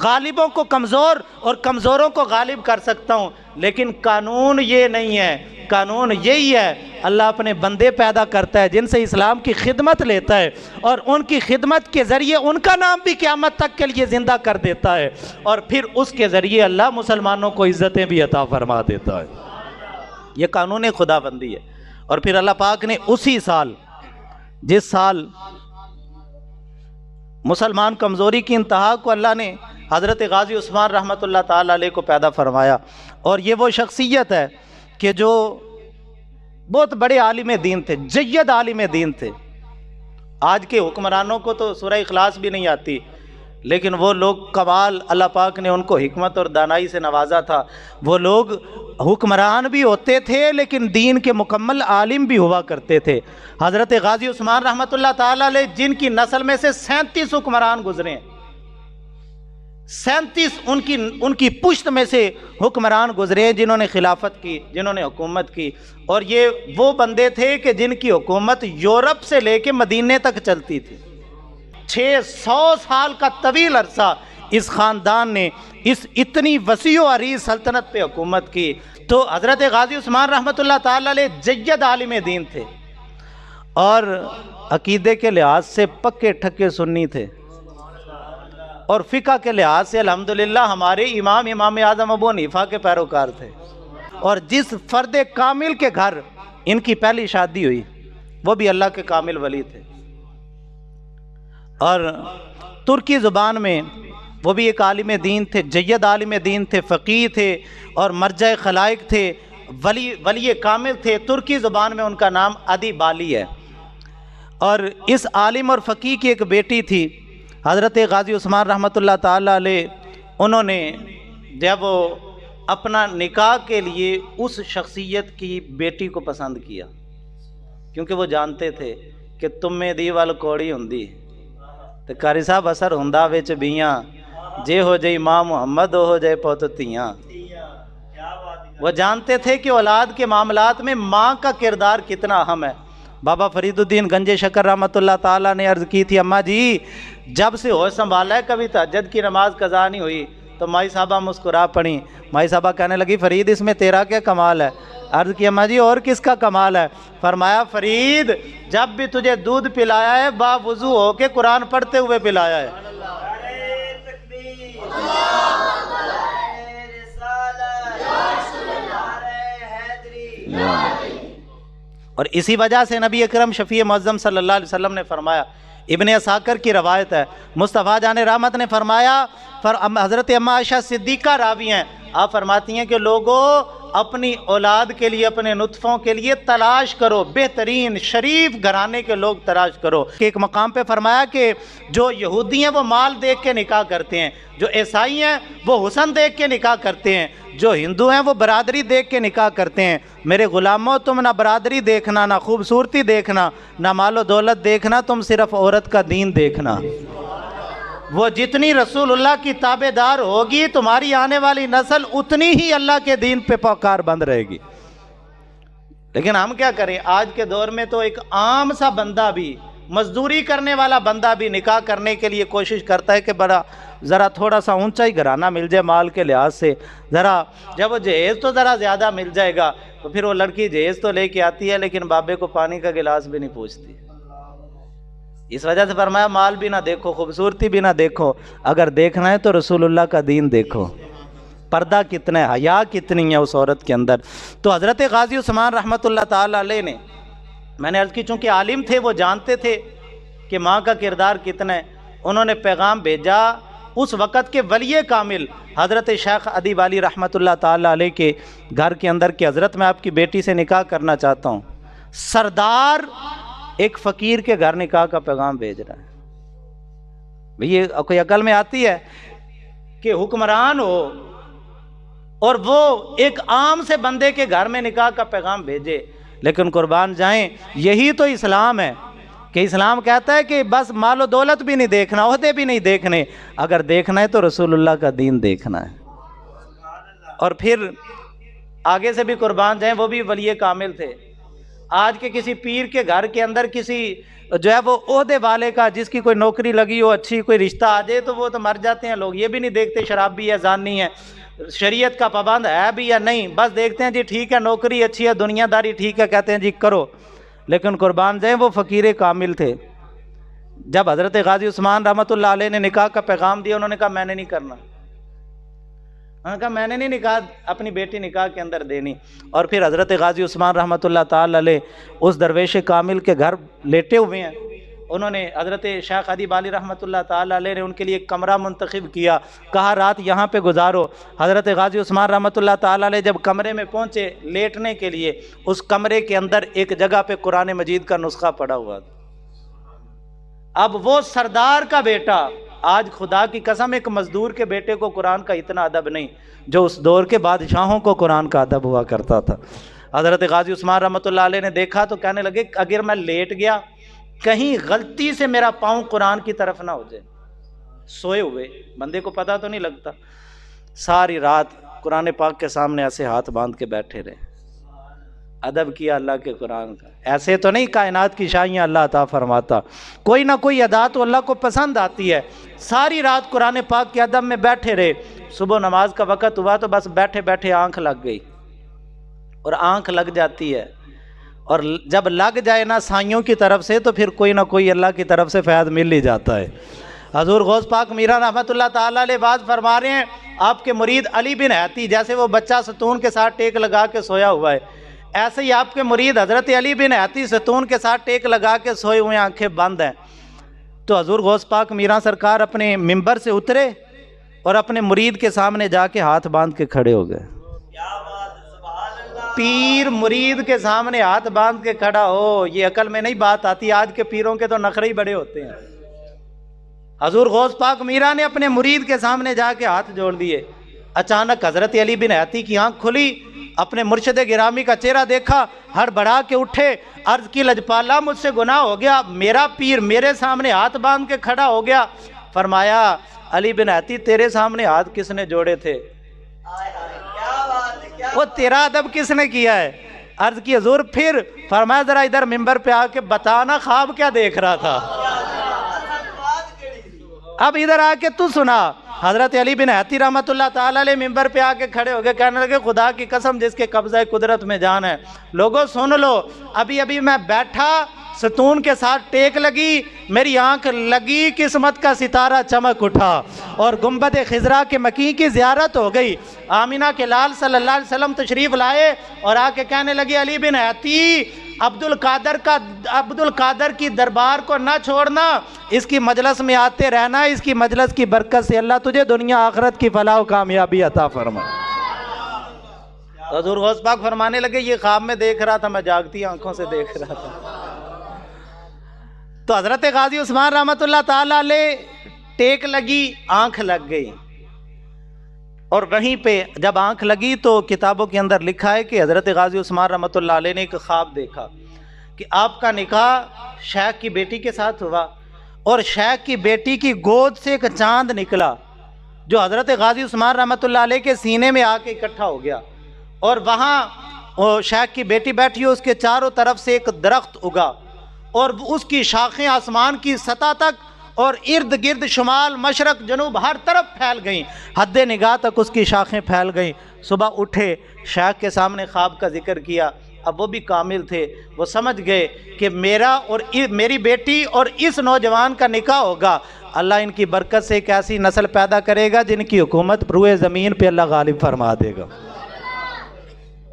غالبوں کو کمزور اور کمزوروں کو غالب کر سکتا ہوں، لیکن قانون یہ نہیں ہے، قانون یہی ہے اللہ اپنے بندے پیدا کرتا ہے جن سے اسلام کی خدمت لیتا ہے اور ان کی خدمت کے ذریعے ان کا نام بھی قیامت تک کے لیے زندہ کر دیتا ہے، اور پھر اس کے ذریعے اللہ مسلمانوں کو عزتیں بھی عطا فرما دیتا ہے۔ یہ قانون خداوندی ہے۔ اور پھر اللہ پاک نے اسی سال، جس سال مسلمان کمزوری کی انتہا کو اللہ نے حضرت غازی عثمان رحمت اللہ تعالی علیہ کو پیدا فرمایا، اور یہ وہ شخصیت ہے کہ جو بہت بڑے عالم دین تھے، جید عالم دین تھے۔ آج کے حکمرانوں کو تو سورہ اخلاص بھی نہیں آتی، لیکن وہ لوگ کمال، اللہ پاک نے ان کو حکمت اور دانائی سے نوازا تھا، وہ لوگ حکمران بھی ہوتے تھے لیکن دین کے مکمل عالم بھی ہوا کرتے تھے۔ حضرت غازی عثمان رحمت اللہ تعالیٰ علیہ جن کی نسل میں سے 37 حکمران گزرے ہیں، 37 ان کی پشت میں سے حکمران گزرے ہیں جنہوں نے خلافت کی، جنہوں نے حکومت کی، اور یہ وہ بندے تھے کہ جن کی حکومت یورپ سے لے کے مدینے تک چلتی تھی۔ 600 سال کا طویل عرصہ اس خاندان نے اس اتنی وسیع و عریض سلطنت پہ حکومت کی۔ تو حضرت غازی عثمان رحمت اللہ تعالی علیہ جید عالم دین تھے اور عقیدے کے لحاظ سے پکے ٹھکے سنی تھے، اور فقہ کے لحاظ سے الحمدللہ ہمارے امام اعظم ابو حنیفہ کے پیروکار تھے، اور جس فرد کامل کے گھر ان کی پہلی شادی ہوئی وہ بھی اللہ کے کامل ولی تھے، اور ترکی زبان میں وہ بھی ایک عالم دین تھے، جید عالم دین تھے، فقیہ تھے اور مرجع خلائق تھے، ولی کامل تھے۔ ترکی زبان میں ان کا نام ادی بالی ہے، اور اس عالم اور فقیہ کی ایک بیٹی تھی حضرت غازی عثمان رحمت اللہ تعالی علیہ۔ انہوں نے جب وہ اپنا نکاح کے لیے اس شخصیت کی بیٹی کو پسند کیا، کیونکہ وہ جانتے تھے کہ تم میں دی وال کوڑی ہندی تو قاری صاحب اثر ہندا وچ بیاں، جے ہو جائے ماں محمد ہو جائے پوتتیاں۔ وہ جانتے تھے کہ اولاد کے معاملات میں ماں کا کردار کتنا اہم ہے۔ بابا فریدالدین گنج شکر رحمۃ اللہ تعالیٰ نے عرض کی تھی اماں جی جب سے ہوش سنبھالا ہے کبھی تہجد کی نماز قضا نہیں ہوئی. تو مائی صاحبہ مسکرا پڑیں. مائی صاحبہ کہنے لگی فرید اس میں تیرا کیا کمال ہے؟ عرض کی اماں جی اور کس کا کمال ہے؟ فرمایا فرید جب بھی تجھے دودھ پلایا ہے با وضو ہو کے قرآن پڑھتے ہوئے پلایا ہے. اور اسی وجہ سے نبی اکرم شفیع معظم صلی اللہ علیہ وسلم نے فرمایا، ابن اساکر کی روایت ہے، مصطفیٰ جان رحمت نے فرمایا، حضرت اماں عائشہ صدیقہ راوی ہیں، آپ فرماتی ہیں کہ لوگوں اپنی اولاد کے لیے اپنے نطفوں کے لیے تلاش کرو، بہترین شریف گھرانے کے لوگ تلاش کرو. کہ ایک مقام پہ فرمایا کہ جو یہودی ہیں وہ مال دیکھ کے نکاح کرتے ہیں، جو عیسائی ہیں وہ حسن دیکھ کے نکاح کرتے ہیں، جو ہندو ہیں وہ برادری دیکھ کے نکاح کرتے ہیں. میرے غلاموں تم نہ برادری دیکھنا، نہ خوبصورتی دیکھنا، نہ مال و دولت دیکھنا، تم صرف عورت کا دین دیکھنا. وہ جتنی رسول اللہ کی تابع دار ہوگی تمہاری آنے والی نسل اتنی ہی اللہ کے دین پہ پکار بند رہے گی. لیکن ہم کیا کریں، آج کے دور میں تو ایک عام سا بندہ بھی، مزدوری کرنے والا بندہ بھی نکاح کرنے کے لیے کوشش کرتا ہے کہ ذرا تھوڑا سا اونچا ہی گھرانہ مل جائے مال کے لحاظ سے، ذرا جب وہ جہیز تو ذرا زیادہ مل جائے گا تو پھر وہ لڑکی جہیز تو لے کے آتی ہے لیکن بابے کو پانی کا گلاس بھی نہیں پوچھتی. اس وجہ سے فرمایا مال بھی نہ دیکھو، خوبصورتی بھی نہ دیکھو، اگر دیکھنا ہے تو رسول اللہ کا دین دیکھو. پردہ کتنا ہے، حیا کتنی ہے اس عورت کے اندر. تو حضرت غازی عثمان رحمۃ اللہ تعالیٰ علیہ نے، میں نے عرض کی چونکہ عالم تھے وہ جانتے تھے کہ ماں کا کردار کتنا ہے، انہوں نے پیغام بھیجا اس وقت کے ولی کامل حضرت شیخ ادیب علی رحمۃ اللہ تعالیٰ علیہ کے گھر کے اندر کہ حضرت میں آپ کی بیٹی سے نکاح کرنا چاہتا ہوں. سردار ایک فقیر کے گھر نکاح کا پیغام بھیج رہا ہے. بھئی یہ کوئی عقل میں آتی ہے کہ حکمران ہو اور وہ ایک عام سے بندے کے گھر میں نکاح کا پیغام بھیجے؟ لیکن قربان جائیں یہی تو اسلام ہے کہ اسلام کہتا ہے کہ بس مال و دولت بھی نہیں دیکھنا، عہدے بھی نہیں دیکھنے، اگر دیکھنا ہے تو رسول اللہ کا دین دیکھنا ہے. اور پھر آگے سے بھی قربان جائیں وہ بھی ولی کامل تھے. آج کے کسی پیر کے گھر کے اندر کسی جو ہے وہ عہدے والے کا جس کی کوئی نوکری لگی ہو، اچھی کوئی رشتہ آ جائے تو وہ تو مر جاتے ہیں لوگ، یہ بھی نہیں دیکھتے شرابی ہے زانی ہے، شریعت کا پابند ہے بھی یا نہیں، بس دیکھتے ہیں جی ٹھیک ہے نوکری اچھی ہے، دنیا داری ٹھیک ہے، کہتے ہیں جی کرو. لیکن قربان جائیں وہ فقیر کامل تھے. جب حضرت غازی عثمان رحمۃ اللہ علیہ نے نکاح کا پیغام دیا انہوں نے کہا میں نے نہیں کرنا، انہوں نے کہا میں نے نہیں نکاح اپنی بیٹی نکاح کے اندر دینی. اور پھر حضرت غازی عثمان رحمۃ اللہ تعالی علیہ اس درویش کامل کے گھر لیٹے ہوئے ہیں. انہوں نے حضرت شیخ ادیب علی رحمۃ اللہ تعالی علیہ نے ان کے لیے ایک کمرہ منتخب کیا، کہا رات یہاں پہ گزارو. حضرت غازی عثمان رحمۃ اللہ تعالی علیہ جب کمرے میں پہنچے لیٹنے کے لیے، اس کمرے کے اندر ایک جگہ پہ قرآن مجید کا نسخہ پڑا ہوا تھا. اب وہ سردار کا بیٹا، آج خدا کی قسم ایک مزدور کے بیٹے کو قرآن کا اتنا ادب نہیں جو اس دور کے بادشاہوں کو قرآن کا ادب ہوا کرتا تھا. حضرت غازی عثمان رحمۃ اللہ علیہ نے دیکھا تو کہنے لگے اگر میں لیٹ گیا کہیں غلطی سے میرا پاؤں قرآن کی طرف نہ ہو جائے. سوئے ہوئے بندے کو پتہ تو نہیں لگتا، ساری رات قرآن پاک کے سامنے ایسے ہاتھ باندھ کے بیٹھے رہے. ادب کیا اللہ کے قرآن کا. ایسے تو نہیں کائنات کی شاہیاں اللہ عطا فرماتا، کوئی نہ کوئی ادا تو اللہ کو پسند آتی ہے. ساری رات قرآن پاک کے ادب میں بیٹھے رہے. صبح نماز کا وقت ہوا تو بس بیٹھے بیٹھے آنکھ لگ گئی، اور آنکھ لگ جاتی ہے، اور جب لگ جائے نا سائیوں کی طرف سے تو پھر کوئی نہ کوئی اللہ کی طرف سے فیض مل ہی جاتا ہے. حضور غوث پاک میران رحمۃ اللہ تعالیٰ علیہ بات فرما رہے ہیں، آپ کے مرید علی بن حیاتی جیسے وہ بچہ ستون کے ساتھ ٹیک لگا کے سویا ہوا ہے، ایسے ہی آپ کے مرید حضرت علی بن حیاتی ستون کے ساتھ ٹیک لگا کے سوئے ہوئے، آنکھیں بند ہیں. تو حضور غوث پاک میران سرکار اپنے ممبر سے اترے اور اپنے مرید کے سامنے جا کے ہاتھ باندھ کے کھڑے ہو گئے. پیر مرید کے سامنے ہاتھ باندھ کے کھڑا ہو، یہ عقل میں نہیں بات آتی. آج کے پیروں کے تو نخرے ہی بڑے ہوتے ہیں. حضور غوث پاک میرا نے اپنے مرید کے سامنے جا کے ہاتھ جوڑ دیے. اچانک حضرت علی بن حیاتی کی آنکھ کھلی، اپنے مرشد گرامی کا چہرہ دیکھا، ہڑبڑا کے اٹھے، عرض کی لجپالا مجھ سے گناہ ہو گیا، میرا پیر میرے سامنے ہاتھ باندھ کے کھڑا ہو گیا. فرمایا علی بن حیاتی تیرے سامنے ہاتھ کس نے جوڑے تھے؟ وہ تیرا ادب کس نے کیا ہے؟ عرض کی حضور پھر؟ فرمایا ذرا ادھر منبر پہ آ کے بتانا خواب کیا دیکھ رہا تھا، اب ادھر آ کے تو سنا۔ حضرت علی بن حتی رحمۃ اللہ تعالیٰ علیہ منبر پہ آ کے کھڑے ہو گئے، کہنے لگے خدا کی قسم جس کے قبضہ قدرت میں جان ہے، لوگوں سن لو، ابھی میں بیٹھا، ستون کے ساتھ ٹیک لگی، میری آنکھ لگی، قسمت کا ستارہ چمک اٹھا اور گنبد خضرا کے مکی کی زیارت ہو گئی۔ آمینہ کے لال صلی اللہ علیہ وسلم تشریف لائے اور آ کے کہنے لگے علی بن حتی، عبد القادر کی دربار کو نہ چھوڑنا، اس کی مجلس میں آتے رہنا، اس کی مجلس کی برکت سے اللہ تجھے دنیا آخرت کی فلاح و کامیابی عطا فرمائے۔ حضور غوث پاک فرمانے لگے یہ خواب میں دیکھ رہا تھا، میں جاگتی آنکھوں سے دیکھ رہا تھا۔ تو حضرت غازی عثمان رحمۃ اللہ تعالیٰ علیہ ٹیک لگی، آنکھ لگ گئی، اور وہیں پہ جب آنکھ لگی تو کتابوں کے اندر لکھا ہے کہ حضرت غازی عثمان رحمۃ اللہ علیہ نے ایک خواب دیکھا کہ آپ کا نکاح شیخ کی بیٹی کے ساتھ ہوا، اور شیخ کی بیٹی کی گود سے ایک چاند نکلا جو حضرت غازی عثمان رحمۃ اللہ علیہ کے سینے میں آ کے اکٹھا ہو گیا، اور وہاں شیخ کی بیٹی بیٹھی ہو، اس کے چاروں طرف سے ایک درخت اگا اور اس کی شاخیں آسمان کی سطح تک اور ارد گرد شمال مشرق جنوب ہر طرف پھیل گئیں، حد نگاہ تک اس کی شاخیں پھیل گئیں۔ صبح اٹھے، شیخ کے سامنے خواب کا ذکر کیا، اب وہ بھی کامل تھے، وہ سمجھ گئے کہ میرا اور میری بیٹی اور اس نوجوان کا نکاح ہوگا، اللہ ان کی برکت سے ایک ایسی نسل پیدا کرے گا جن کی حکومت روئے زمین پہ اللہ غالب فرما دے گا۔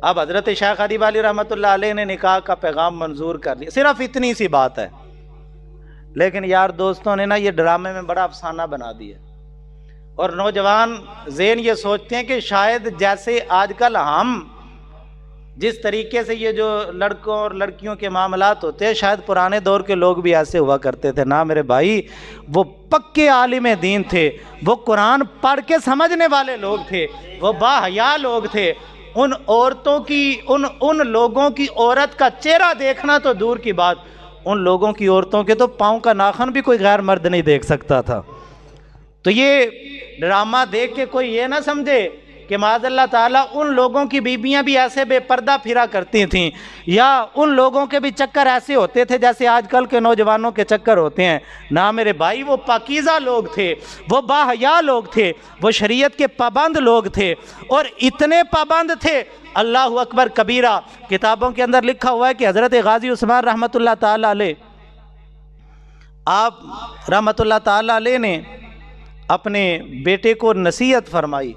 اب حضرت شیخ ادیب علی رحمۃ اللہ علیہ نے نکاح کا پیغام منظور کر لیا، صرف اتنی سی بات ہے، لیکن یار دوستوں نے نا یہ ڈرامے میں بڑا افسانہ بنا دیا، اور نوجوان ذہن یہ سوچتے ہیں کہ شاید جیسے آج کل ہم جس طریقے سے یہ جو لڑکوں اور لڑکیوں کے معاملات ہوتے ہیں، شاید پرانے دور کے لوگ بھی ایسے ہوا کرتے تھے۔ نہ میرے بھائی، وہ پکے عالم دین تھے، وہ قرآن پڑھ کے سمجھنے والے لوگ تھے، وہ باحیا لوگ تھے۔ ان عورتوں کی ان لوگوں کی عورت کا چہرہ دیکھنا تو دور کی بات، ان لوگوں کی عورتوں کے تو پاؤں کا ناخن بھی کوئی غیر مرد نہیں دیکھ سکتا تھا۔ تو یہ ڈرامہ دیکھ کے کوئی یہ نہ سمجھے کہ معاذ اللہ تعالیٰ ان لوگوں کی بیویاں بھی ایسے بے پردہ پھرا کرتی تھیں، یا ان لوگوں کے بھی چکر ایسے ہوتے تھے جیسے آج کل کے نوجوانوں کے چکر ہوتے ہیں۔ نہ میرے بھائی، وہ پاکیزہ لوگ تھے، وہ باحیا لوگ تھے، وہ شریعت کے پابند لوگ تھے، اور اتنے پابند تھے، اللہ اکبر کبیرہ۔ کتابوں کے اندر لکھا ہوا ہے کہ حضرت غازی عثمان رحمۃ اللہ تعالیٰ علیہ، آپ رحمۃ اللہ تعالیٰ علیہ نے اپنے بیٹے کو نصیحت فرمائی،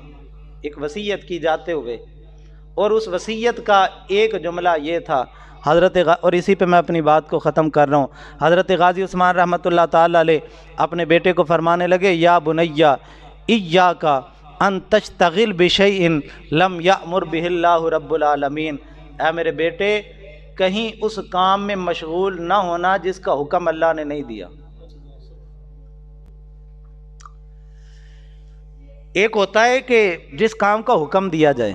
ایک وصیت کی جاتے ہوئے، اور اس وصیت کا ایک جملہ یہ تھا، اور اسی پہ میں اپنی بات کو ختم کر رہا ہوں۔ حضرت غازی عثمان رحمۃ اللہ تعالیٰ علیہ اپنے بیٹے کو فرمانے لگے، یا بنیا ایاک ان تشتغل بشیء لم یأمر بہ اللہ رب العالمین، اے میرے بیٹے کہیں اس کام میں مشغول نہ ہونا جس کا حکم اللہ نے نہیں دیا۔ ایک ہوتا ہے کہ جس کام کا حکم دیا جائے،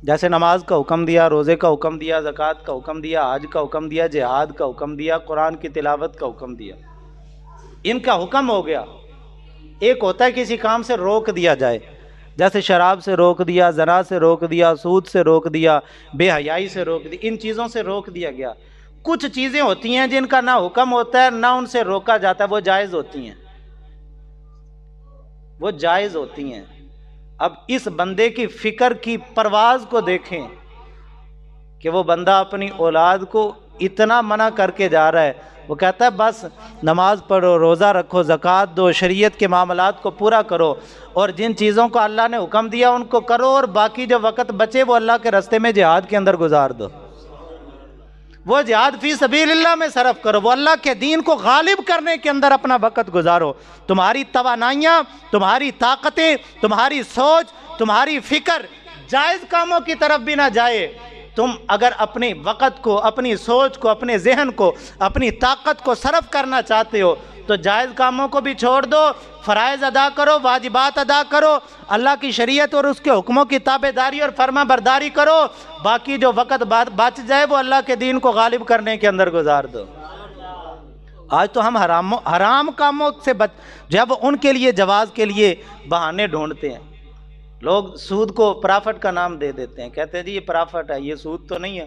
جیسے نماز کا حکم دیا، روزے کا حکم دیا، زکوٰۃ کا حکم دیا، حج کا حکم دیا، جہاد کا حکم دیا، قرآن کی تلاوت کا حکم دیا، ان کا حکم ہو گیا۔ ایک ہوتا ہے کسی کام سے روک دیا جائے، جیسے شراب سے روک دیا، زنا سے روک دیا، سود سے روک دیا، بے حیائی سے روک دیا، ان چیزوں سے روک دیا گیا۔ کچھ چیزیں ہوتی ہیں جن کا نہ حکم ہوتا ہے نہ ان سے روکا جاتا ہے، وہ جائز ہوتی ہیں، وہ جائز ہوتی ہیں۔ اب اس بندے کی فکر کی پرواز کو دیکھیں کہ وہ بندہ اپنی اولاد کو اتنا منع کر کے جا رہا ہے، وہ کہتا ہے بس نماز پڑھو، روزہ رکھو، زکوٰۃ دو، شریعت کے معاملات کو پورا کرو، اور جن چیزوں کو اللہ نے حکم دیا ان کو کرو، اور باقی جو وقت بچے وہ اللہ کے راستے میں جہاد کے اندر گزار دو، وہ جہاد فی سبیل اللہ میں صرف کرو، وہ اللہ کے دین کو غالب کرنے کے اندر اپنا وقت گزارو۔ تمہاری توانائیاں، تمہاری طاقتیں، تمہاری سوچ، تمہاری فکر جائز کاموں کی طرف بھی نہ جائے۔ تم اگر اپنے وقت کو، اپنی سوچ کو، اپنے ذہن کو، اپنی طاقت کو صرف کرنا چاہتے ہو تو جائز کاموں کو بھی چھوڑ دو، فرائض ادا کرو، واجبات ادا کرو، اللہ کی شریعت اور اس کے حکموں کی تابعداری اور فرما برداری کرو، باقی جو وقت بچ جائے وہ اللہ کے دین کو غالب کرنے کے اندر گزار دو۔ آج تو ہم حرام کاموں سے جب ان کے لیے جواز کے لیے بہانے ڈھونڈتے ہیں، لوگ سود کو پرافٹ کا نام دے دیتے ہیں، کہتے ہیں جی یہ پرافٹ ہے، یہ سود تو نہیں ہے،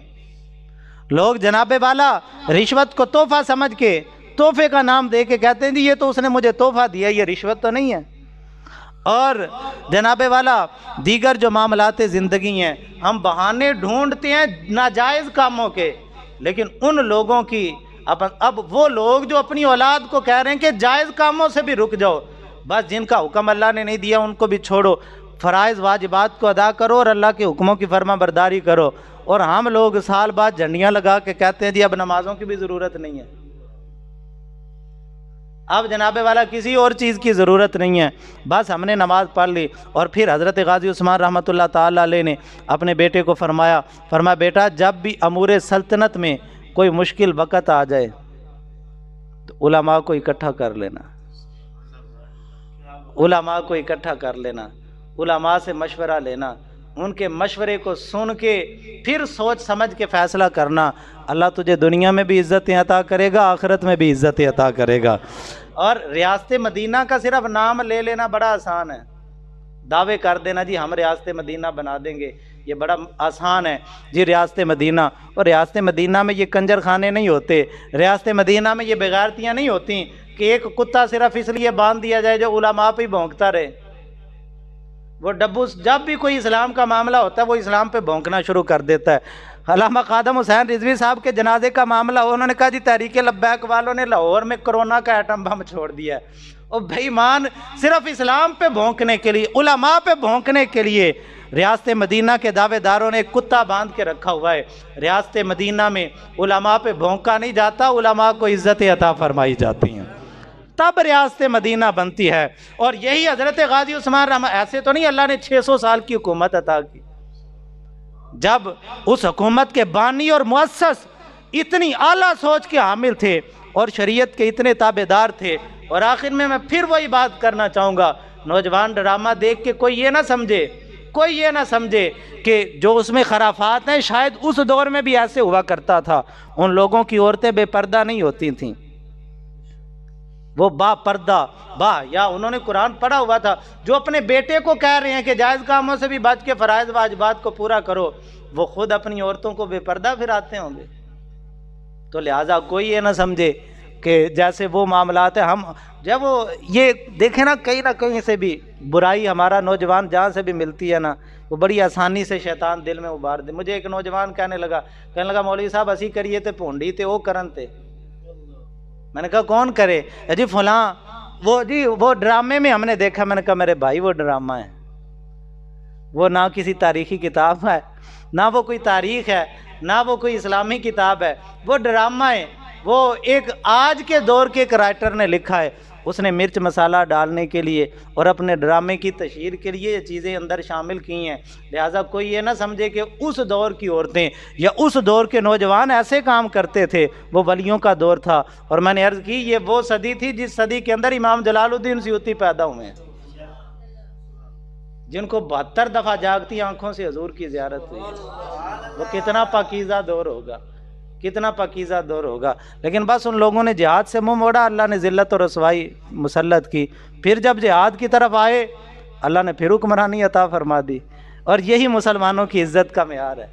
لوگ جناب والا رشوت کو تحفہ سمجھ کے تحفے کا نام دے کے کہتے ہیں جی یہ تو اس نے مجھے تحفہ دیا، یہ رشوت تو نہیں ہے۔ اور جناب والا دیگر جو معاملات زندگی ہیں، ہم بہانے ڈھونڈتے ہیں ناجائز کاموں کے، لیکن ان لوگوں کی اب وہ لوگ جو اپنی اولاد کو کہہ رہے ہیں کہ جائز کاموں سے بھی رک جاؤ، بس جن کا حکم اللہ نے نہیں دیا ان کو بھی چھوڑو، فرائض واجبات کو ادا کرو اور اللہ کے حکموں کی فرما برداری کرو۔ اور ہم لوگ سال بعد جھنڈیاں لگا کے کہتے ہیں جی اب نمازوں کی بھی ضرورت نہیں ہے، اب جناب والا کسی اور چیز کی ضرورت نہیں ہے، بس ہم نے نماز پڑھ لی۔ اور پھر حضرت غازی عثمان رحمۃ اللہ تعالیٰ علیہ نے اپنے بیٹے کو فرمایا بیٹا جب بھی امور سلطنت میں کوئی مشکل وقت آ جائے تو علماء کو اکٹھا کر لینا، علماء کو اکٹھا کر لینا، علماء سے مشورہ لینا، ان کے مشورے کو سن کے پھر سوچ سمجھ کے فیصلہ کرنا، اللہ تجھے دنیا میں بھی عزتیں عطا کرے گا، آخرت میں بھی عزتیں عطا کرے گا۔ اور ریاست مدینہ کا صرف نام لے لینا بڑا آسان ہے، دعوے کر دینا جی ہم ریاست مدینہ بنا دیں گے، یہ بڑا آسان ہے جی ریاست مدینہ۔ اور ریاست مدینہ میں یہ کنجر خانے نہیں ہوتے، ریاست مدینہ میں یہ بغیرتیاں نہیں ہوتی کہ ایک کتا صرف اس لیے باندھ دیا جائے جو علماء پہ بھونکتا رہے۔ وہ ڈبو جب بھی کوئی اسلام کا معاملہ ہوتا ہے وہ اسلام پہ بھونکنا شروع کر دیتا ہے۔ علامہ خادم حسین رضوی صاحب کے جنازے کا معاملہ، انہوں نے کہا جی تحریک لبیک والوں نے لاہور میں کرونا کا ایٹم بم چھوڑ دیا ہے۔ اور بے ایمان صرف اسلام پہ بھونکنے کے لیے، علماء پہ بھونکنے کے لیے ریاست مدینہ کے دعوے داروں نے ایک کتا باندھ کے رکھا ہوا ہے۔ ریاست مدینہ میں علماء پہ بھونکا نہیں جاتا، علماء کو عزت عطا فرمائی جاتی ہیں، تب ریاست مدینہ بنتی ہے۔ اور یہی حضرت غازی عثمان رحمہ، ایسے تو نہیں اللہ نے 600 سال کی حکومت عطا کی، جب اس حکومت کے بانی اور مؤسس اتنی اعلیٰ سوچ کے حامل تھے اور شریعت کے اتنے تابع دار تھے۔ اور آخر میں پھر وہی بات کرنا چاہوں گا، نوجوان ڈرامہ دیکھ کے کوئی یہ نہ سمجھے کہ جو اس میں خرافات ہیں شاید اس دور میں بھی ایسے ہوا کرتا تھا۔ ان لوگوں کی عورتیں بے پردہ نہیں ہوتی تھیں، وہ با پردہ یا انہوں نے قرآن پڑھا ہوا تھا۔ جو اپنے بیٹے کو کہہ رہے ہیں کہ جائز کاموں سے بھی بچ کے فرائض واجبات کو پورا کرو، وہ خود اپنی عورتوں کو بے پردہ پھراتے ہوں گے۔ تو لہٰذا کوئی یہ نہ سمجھے کہ جیسے وہ معاملات ہیں، ہم جب وہ یہ دیکھیں نا کہیں سے بھی برائی ہمارا نوجوان جہاں سے بھی ملتی ہے نا، وہ بڑی آسانی سے شیطان دل میں ابھار دے۔ مجھے ایک نوجوان کہنے لگا مولوی صاحب اسی کریے تے پونڈی تے وہ کرن تے۔ میں نے کہا کون کرے؟ جی فلاں، وہ ڈرامے میں ہم نے دیکھا۔ میں نے کہا میرے بھائی وہ ڈرامہ ہے، وہ نہ کسی تاریخی کتاب ہے، نہ وہ کوئی تاریخ ہے، نہ وہ کوئی اسلامی کتاب ہے، وہ ڈرامہ ہے۔ وہ ایک آج کے دور کے ایک رائٹر نے لکھا ہے، اس نے مرچ مسالہ ڈالنے کے لیے اور اپنے ڈرامے کی تشہیر کے لیے یہ چیزیں اندر شامل کی ہیں۔ لہٰذا کوئی یہ نہ سمجھے کہ اس دور کی عورتیں یا اس دور کے نوجوان ایسے کام کرتے تھے، وہ ولیوں کا دور تھا۔ اور میں نے عرض کی یہ وہ صدی تھی جس صدی کے اندر امام جلال الدین سیوطی پیدا ہوئے ہیں، جن کو 72 دفعہ جاگتی آنکھوں سے حضور کی زیارت ہوئی ہے۔ وہ کتنا پاکیزہ دور ہوگا، کتنا پاکیزہ دور ہوگا۔ لیکن بس ان لوگوں نے جہاد سے منہ موڑا، اللہ نے ذلت اور رسوائی مسلط کی۔ پھر جب جہاد کی طرف آئے اللہ نے پھر حکمرانی عطا فرما دی۔ اور یہی مسلمانوں کی عزت کا معیار ہے۔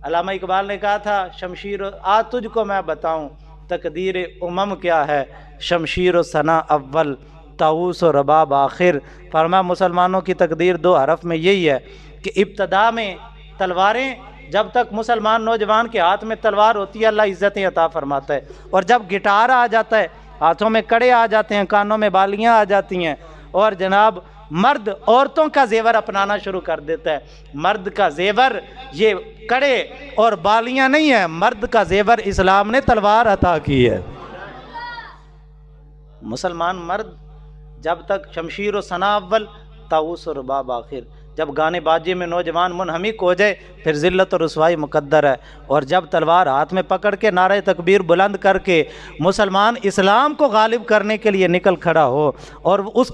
علامہ اقبال نے کہا تھا شمشیر آ تجھ کو میں بتاؤں تقدیر امم کیا ہے، شمشیر و ثنا اول طاؤس و رباب آخر۔ فرمایا مسلمانوں کی تقدیر 2 حرف میں یہی ہے کہ ابتدا میں تلواریں، جب تک مسلمان نوجوان کے ہاتھ میں تلوار ہوتی ہے اللہ عزتیں عطا فرماتا ہے، اور جب گٹار آ جاتا ہے، ہاتھوں میں کڑے آ جاتے ہیں، کانوں میں بالیاں آ جاتی ہیں، اور جناب مرد عورتوں کا زیور اپنانا شروع کر دیتا ہے۔ مرد کا زیور یہ کڑے اور بالیاں نہیں ہیں، مرد کا زیور اسلام نے تلوار عطا کی ہے۔ مسلمان مرد جب تک شمشیر و ثنا اول طاؤس و رباب آخر، جب گانے باجے میں نوجوان منہمک ہو جائے پھر ذلت اور رسوائی مقدر ہے۔ اور جب تلوار ہاتھ میں پکڑ کے نعرہ تکبیر بلند کر کے مسلمان اسلام کو غالب کرنے کے لیے نکل کھڑا ہو، اور اس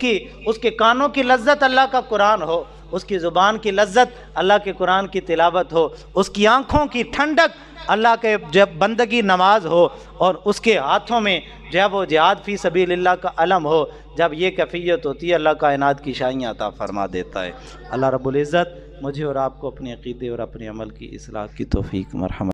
کے کانوں کی لذت اللہ کا قرآن ہو، اس کی زبان کی لذت اللہ کے قرآن کی تلاوت ہو، اس کی آنکھوں کی ٹھنڈک اللہ کے جب بندگی نماز ہو، اور اس کے ہاتھوں میں جب وہ جہاد فی سبیل اللہ کا علم ہو، جب یہ کیفیت ہوتی ہے اللہ کائنات کی شائیاں عطا فرما دیتا ہے۔ اللہ رب العزت مجھے اور آپ کو اپنے عقیدے اور اپنے عمل کی اصلاح کی توفیق مرحمت